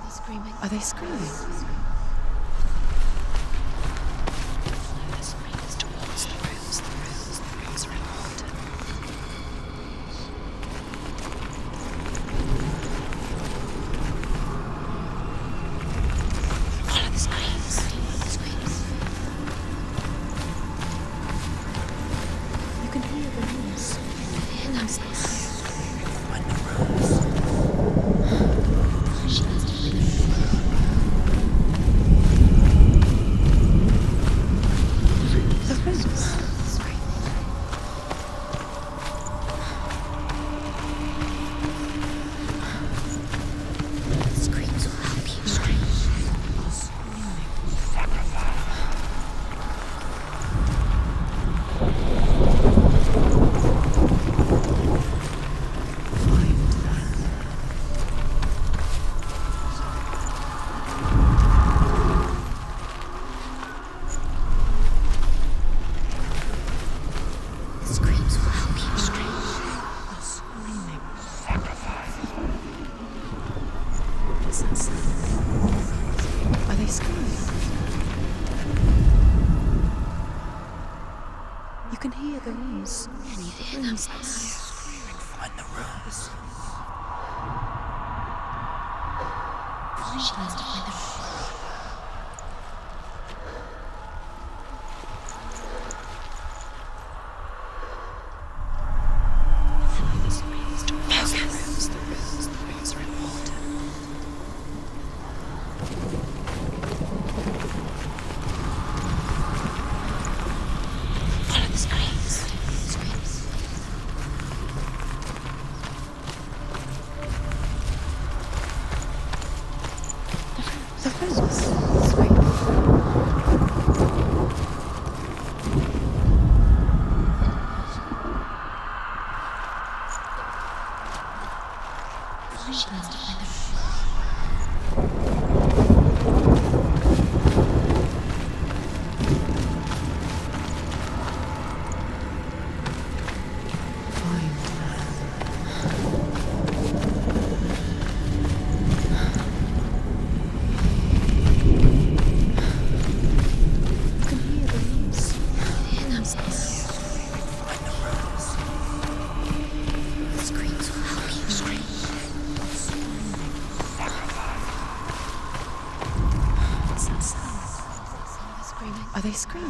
They're screaming. Are they screaming? The screams towards the rooms are important. Follow the screams. You can hear the noise. Find the rooms. rooms. Breathe in and find the rooms. She needs to find the rooms. Are they screaming?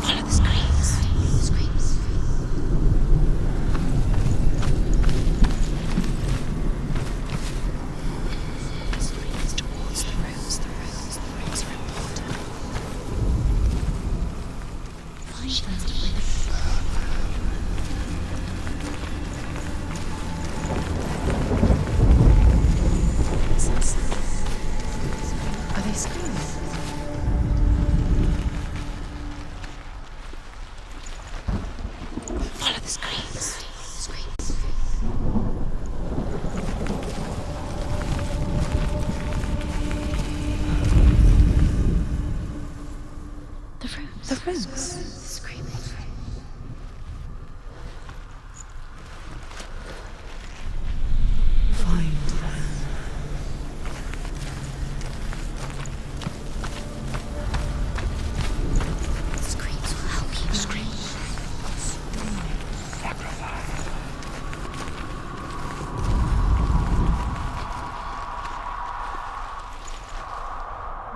Follow the screams. Screams. The screams towards the rooms. The rooms are important. She needs to find the Are they screaming? Follow the screams. Screams. The rooms. The rooms. Screaming. Find them. Screams will help you. Screams.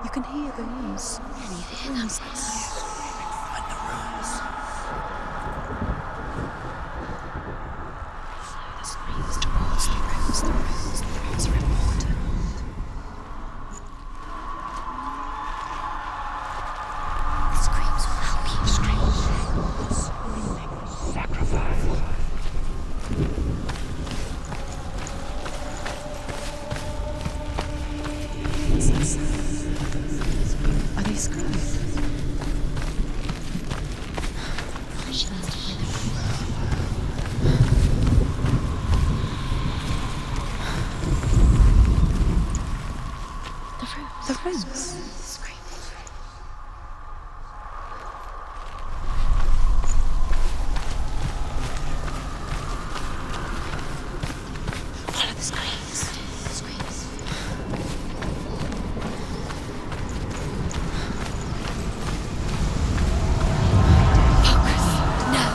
You can hear the rooms. Breathe in and find the rooms. Follow the screams towards the rooms. The rooms are important. The screams will help you. Screams. Are they screaming? She needs to find the rooms. The rooms. Screams. Follow the screams. Screams. Focus. No.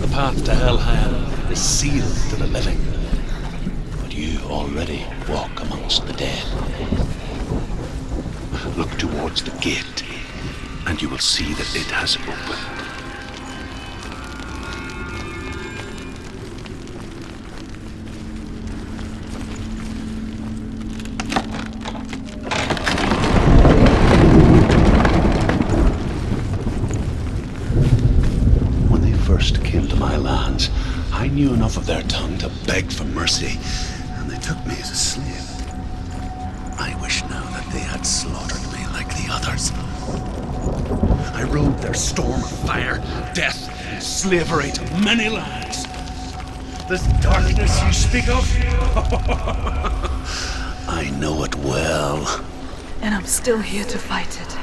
The path to Hellhand is sealed to the living, but you already walk amongst the dead. Look towards the gate, and you will see that it has opened. When they first came to my lands, I knew enough of their tongue to beg for mercy, and they took me as a slave. I wish now that they had slaughtered me like the others. I rode their storm of fire, death, and slavery to many lands. This darkness you speak of? I know it well. And I'm still here to fight it.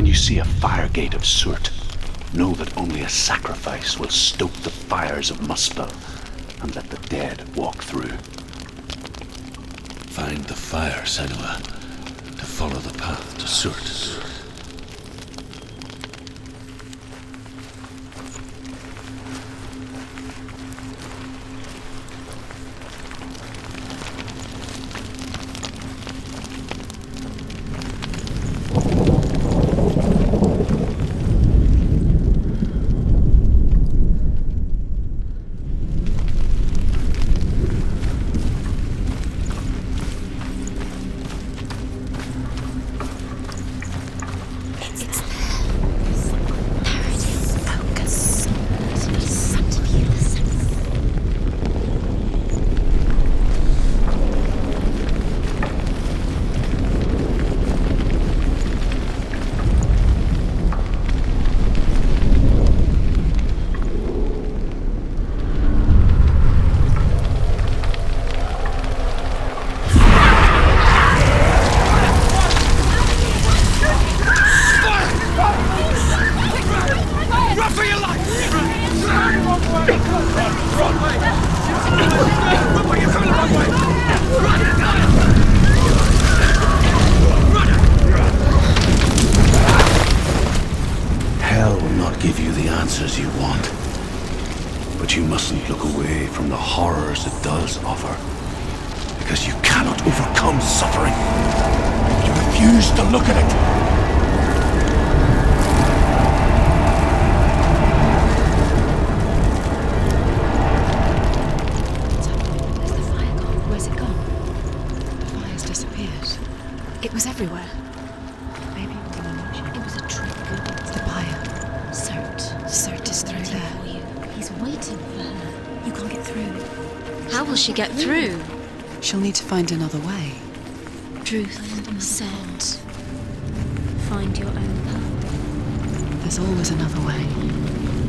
When you see a fire gate of Surt, know that only a sacrifice will stoke the fires of Muspel and let the dead walk through. Find the fire, Senua, to follow the path to Surt. Hell will not give you the answers you want. But you mustn't look away from the horrors it does offer. Because you cannot overcome suffering. You refuse to look at it. Where's the fire gone? Where's it gone? The fire's disappeared. It was everywhere. Maybe it was an illusion. It was a trick. It's the pyre. Surt is through there. For you. He's waiting for her. You can't get through. How will she get through? She'll need to find another way. Truth said, find your own path. There's always another way.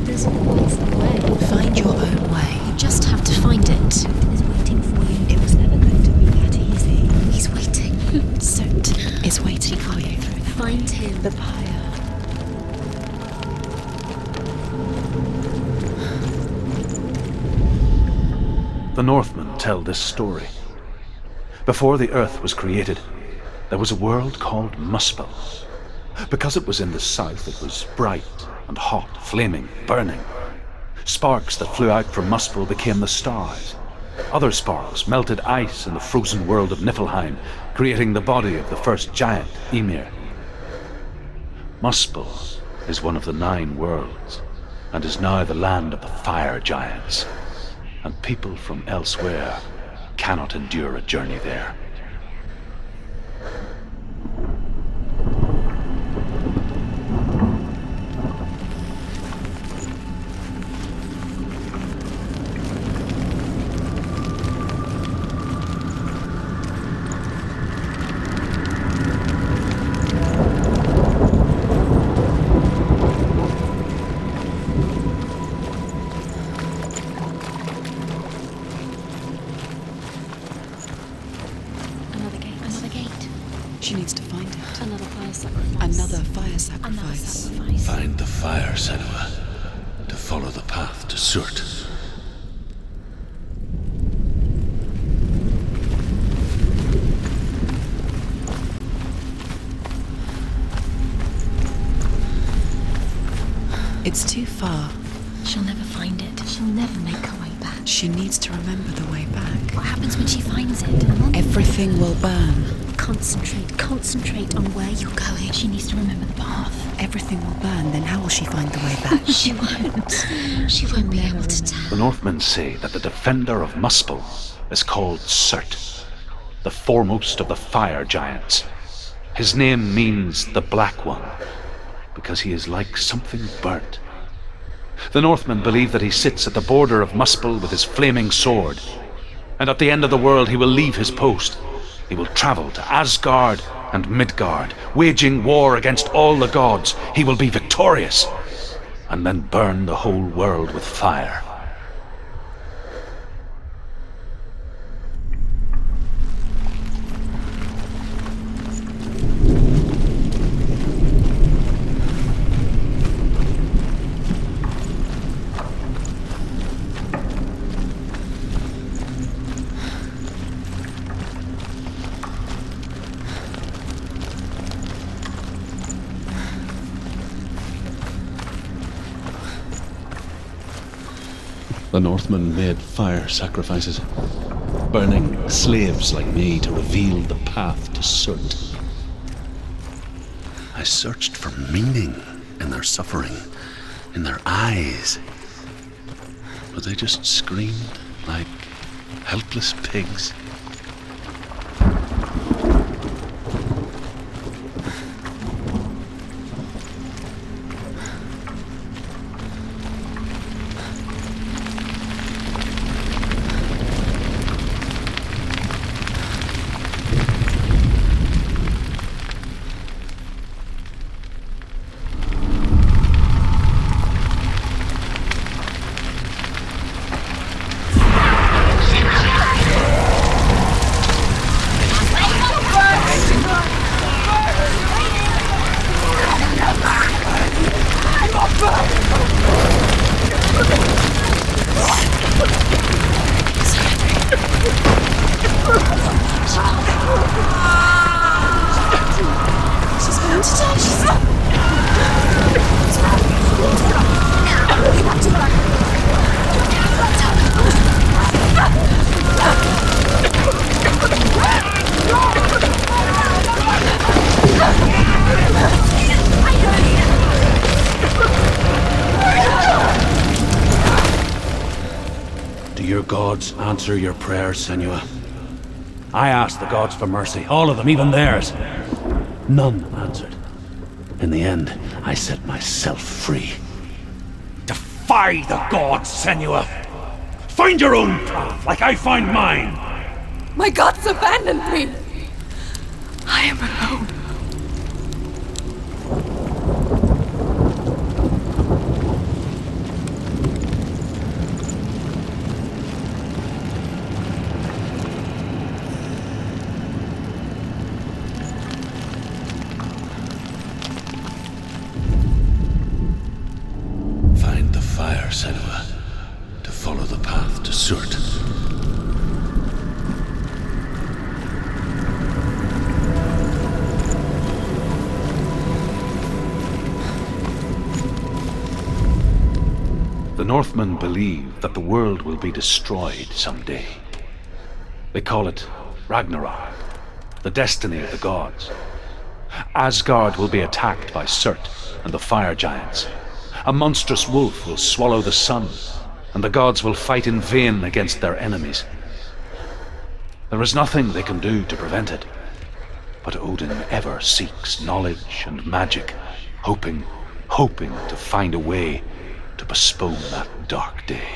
There's always a way. Find your own way. You just have to find it. He's waiting for you. It was never going to be that easy. He's waiting. Surt is waiting for you. Find him. The pyre. The Northmen tell this story. Before the earth was created, there was a world called Muspel. Because it was in the south, it was bright and hot, flaming, burning. Sparks that flew out from Muspel became the stars. Other sparks melted ice in the frozen world of Niflheim, creating the body of the first giant, Ymir. Muspel is one of the 9 worlds, and is now the land of the fire giants. And people from elsewhere cannot endure a journey there. She needs to find it. Another fire sacrifice. Another fire Another sacrifice. sacrifice. Find the fire, Senua, to follow the path to Surt. It's too far. She'll never find it. She'll never make her way back. She needs to remember the way back. What happens when she finds it? Everything will burn. Concentrate on where you're going. She needs to remember the path. Everything will burn, then how will she find the way back? She won't. She won't be able to tell. The Northmen say that the defender of Muspel is called Surt, the foremost of the fire giants. His name means the Black One, because he is like something burnt. The Northmen believe that he sits at the border of Muspel with his flaming sword, and at the end of the world he will leave his post. He will travel to Asgard and Midgard, waging war against all the gods. He will be victorious, and then burn the whole world with fire. The Northmen made fire sacrifices, burning slaves like me to reveal the path to Surt. I searched for meaning in their suffering, in their eyes, but they just screamed like helpless pigs. Do your gods answer your prayers, Senua? I asked the gods for mercy, all of them, even theirs. None answered. In the end, I set myself free. Defy the gods, Senua! Find your own path, like I find mine! My gods abandoned me! I am alone. Find the fire, Senua, to follow the path to Surt. The Northmen believe that the world will be destroyed someday. They call it Ragnarok, the destiny of the gods. Asgard will be attacked by Surt and the fire giants. A monstrous wolf will swallow the sun, and the gods will fight in vain against their enemies. There is nothing they can do to prevent it, but Odin ever seeks knowledge and magic, hoping to find a way to postpone that dark day.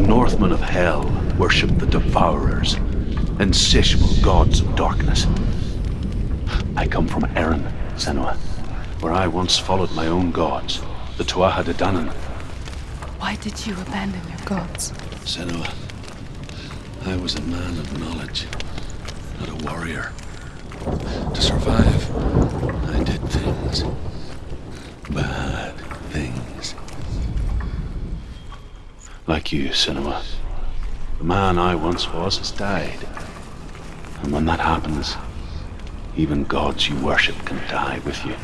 Northmen of Hell worship the Devourers, insatiable gods of darkness. I come from Erin, Senua, where I once followed my own gods, the Tuatha De Danann. Why did you abandon your gods? Senua, I was a man of knowledge, not a warrior. To survive, I did things. Bad things. Like you, Senua. The man I once was has died. And when that happens, even gods you worship can die with you.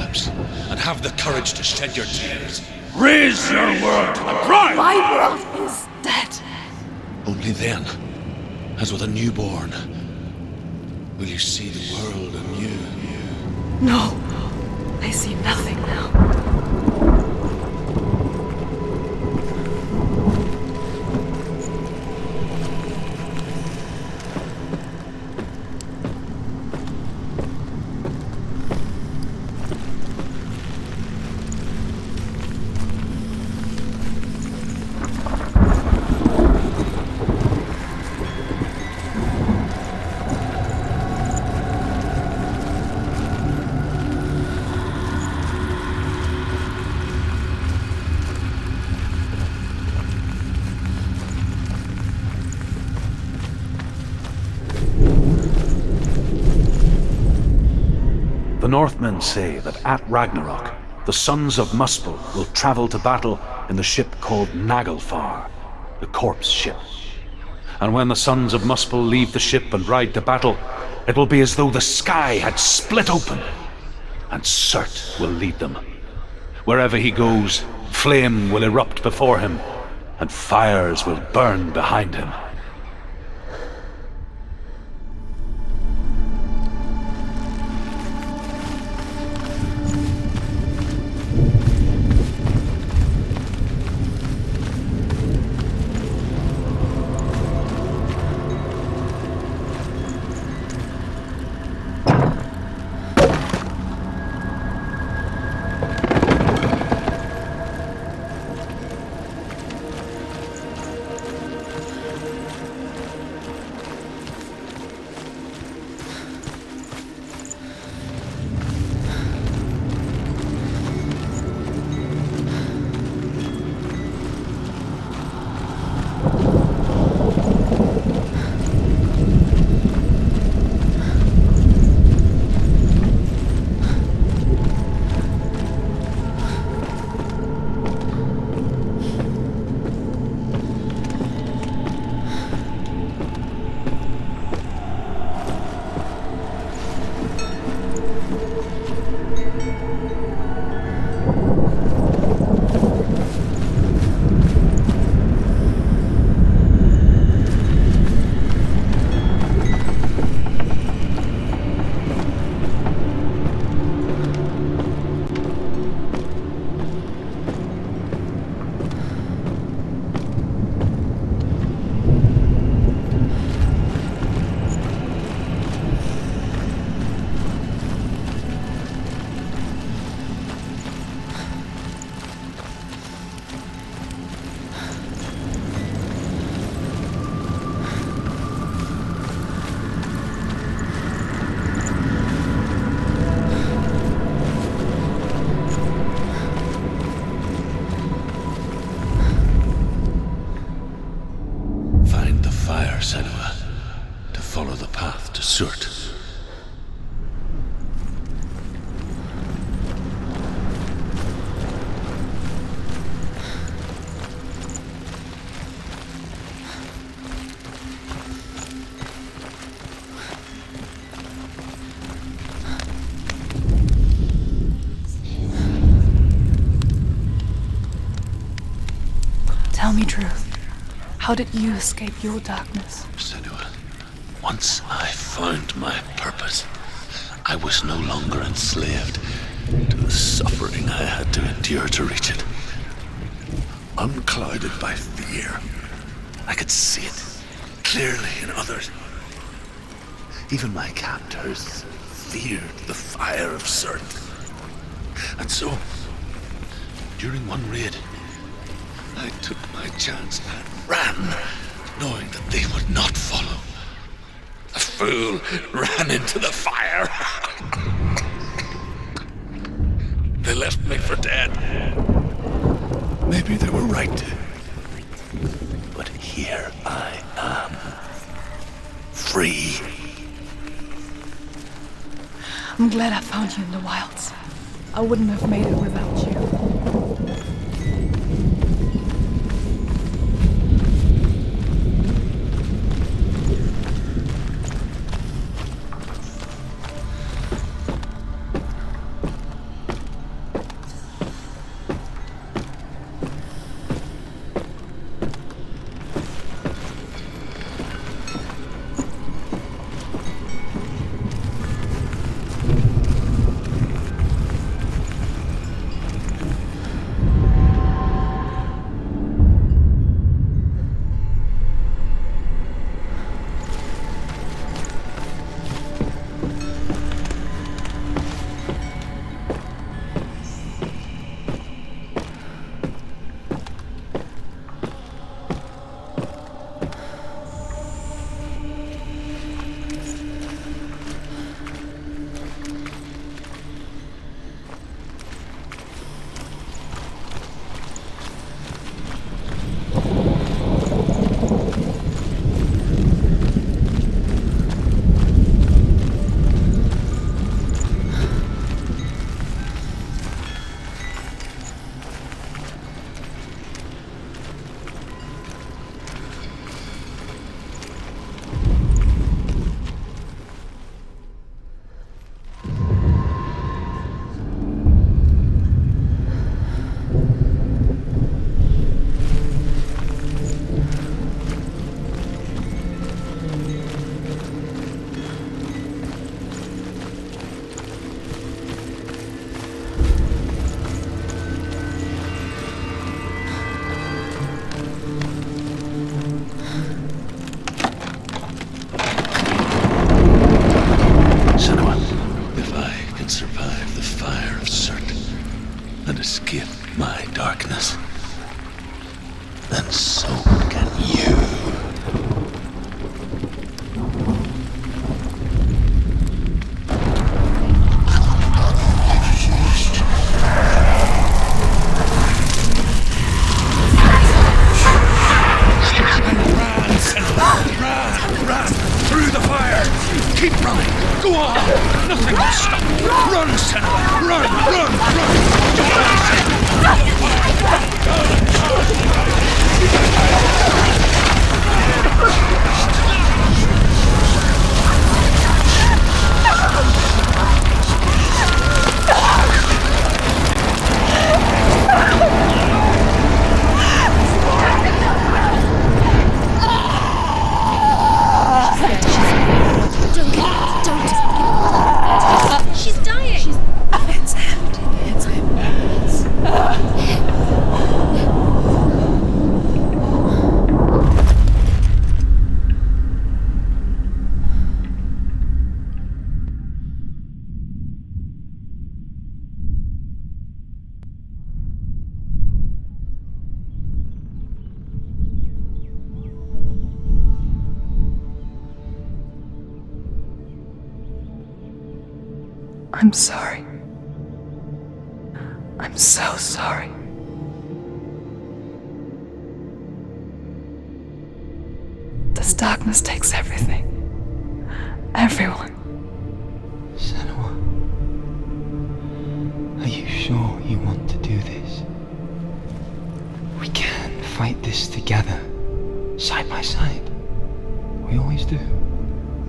collapse and have the courage to shed your tears. Raise your world to the prime! My world is dead. Only then, as with a newborn, will you see the world anew. No, I see nothing now. The Northmen say that at Ragnarok, the sons of Muspel will travel to battle in the ship called Naglfar, the corpse ship. And when the sons of Muspel leave the ship and ride to battle, it will be as though the sky had split open, and Surt will lead them. Wherever he goes, flame will erupt before him, and fires will burn behind him. Senua, to follow the path to Surt. Tell me truth. How did you escape your darkness? Senua, once I found my purpose, I was no longer enslaved to the suffering I had to endure to reach it. Unclouded by fear, I could see it clearly in others. Even my captors feared the fire of Surt. And so, during one raid, I took my chance and ran, knowing that they would not follow. The fool ran into the fire. They left me for dead. Maybe they were right to. But here I am. Free. I'm glad I found you in the wilds. I wouldn't have made it without you. and escape my darkness, then so can you. Run! Through the fire! Keep running! Go on! Nothing will stop you! Run, Senua! She's dying! It's him. It's him. I'm sorry. I'm so sorry. This darkness takes everything. Everyone. Senua, are you sure you want to do this? We can fight this together, side by side. We always do.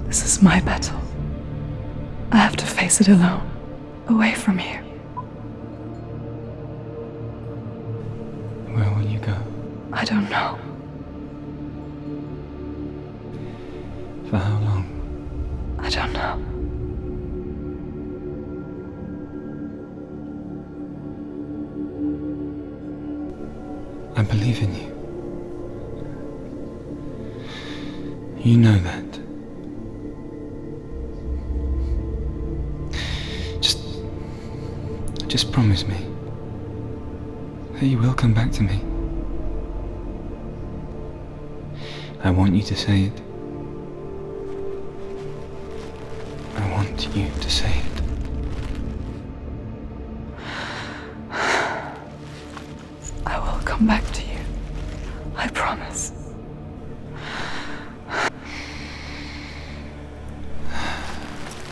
This is my battle. I have to face it alone, away from here. Where will you go? I don't know. For how long? I don't know. I believe in you. You know that. Just promise me that you will come back to me. I want you to say it. I want you to say it. I will come back to you. I promise.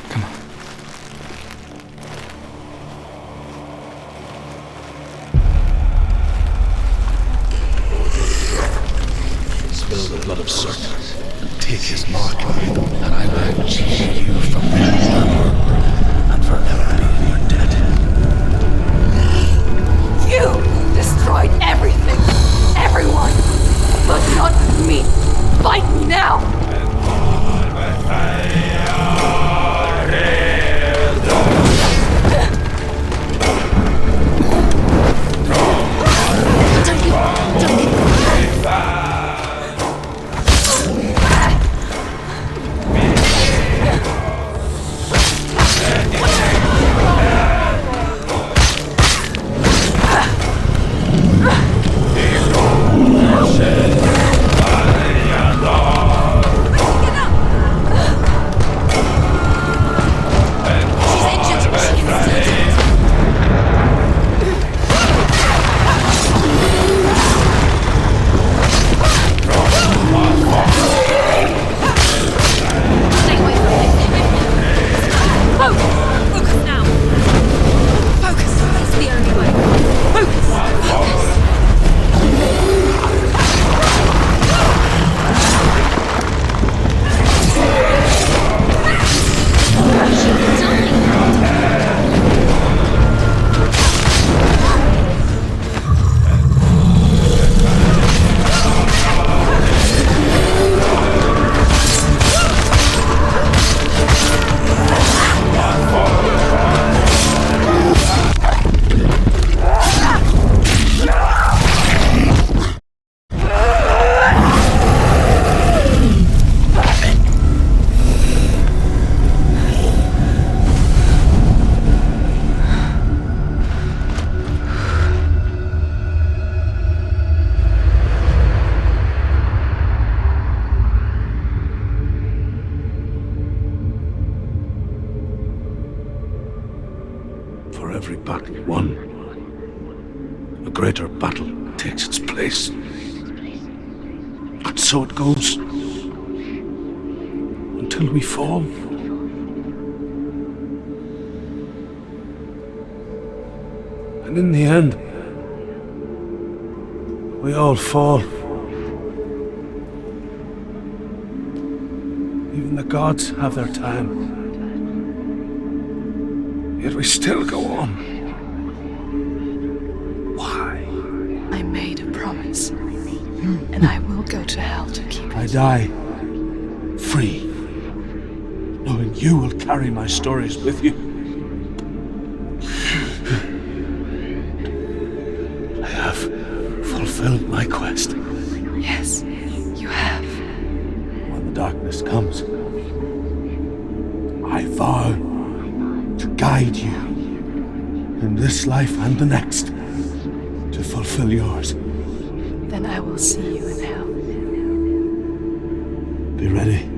Come on. Spill the blood of serpents and take his mark, that I might change you from forever and forever be your dead. You destroyed everything, everyone, but not me. Fight me now. on, a greater battle takes its place. And so it goes. Until we fall. And in the end, we all fall. Even the gods have their time. Yet we still go on. Why? I made a promise, and I will go to hell to keep it. I die free, knowing you will carry my stories with you. I have fulfilled my quest. Yes, you have. When the darkness comes, I vow to guide you in this life and the next to fulfill yours. Then I will see you in hell. Be ready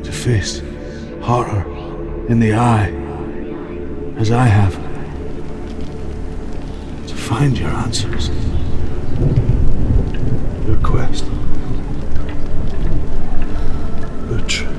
to face horror in the eye, as I have, to find your answers, your quest, your truth.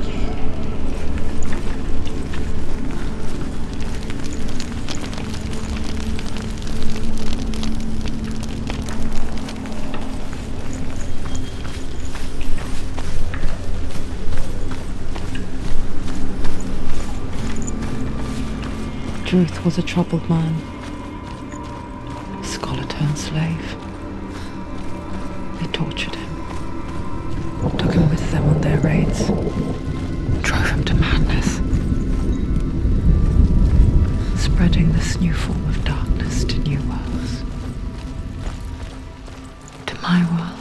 Druth was a troubled man, a scholar-turned slave. They tortured him, took him with them on their raids, drove him to madness, spreading this new form of darkness to new worlds, to my world.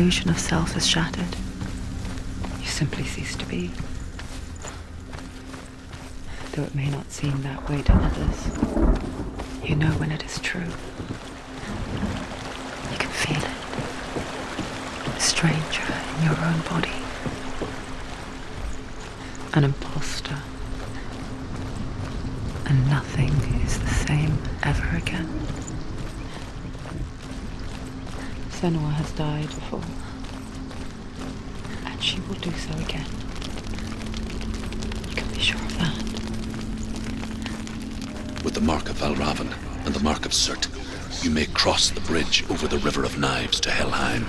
illusion of self is shattered. You simply cease to be. Though it may not seem that way to others, you know when it is true. You can feel it. A stranger in your own body. An imposter. And nothing is the same ever again. Senua has died before. And she will do so again. You can be sure of that. With the mark of Valravan and the mark of Surt, you may cross the bridge over the River of Knives to Helheim.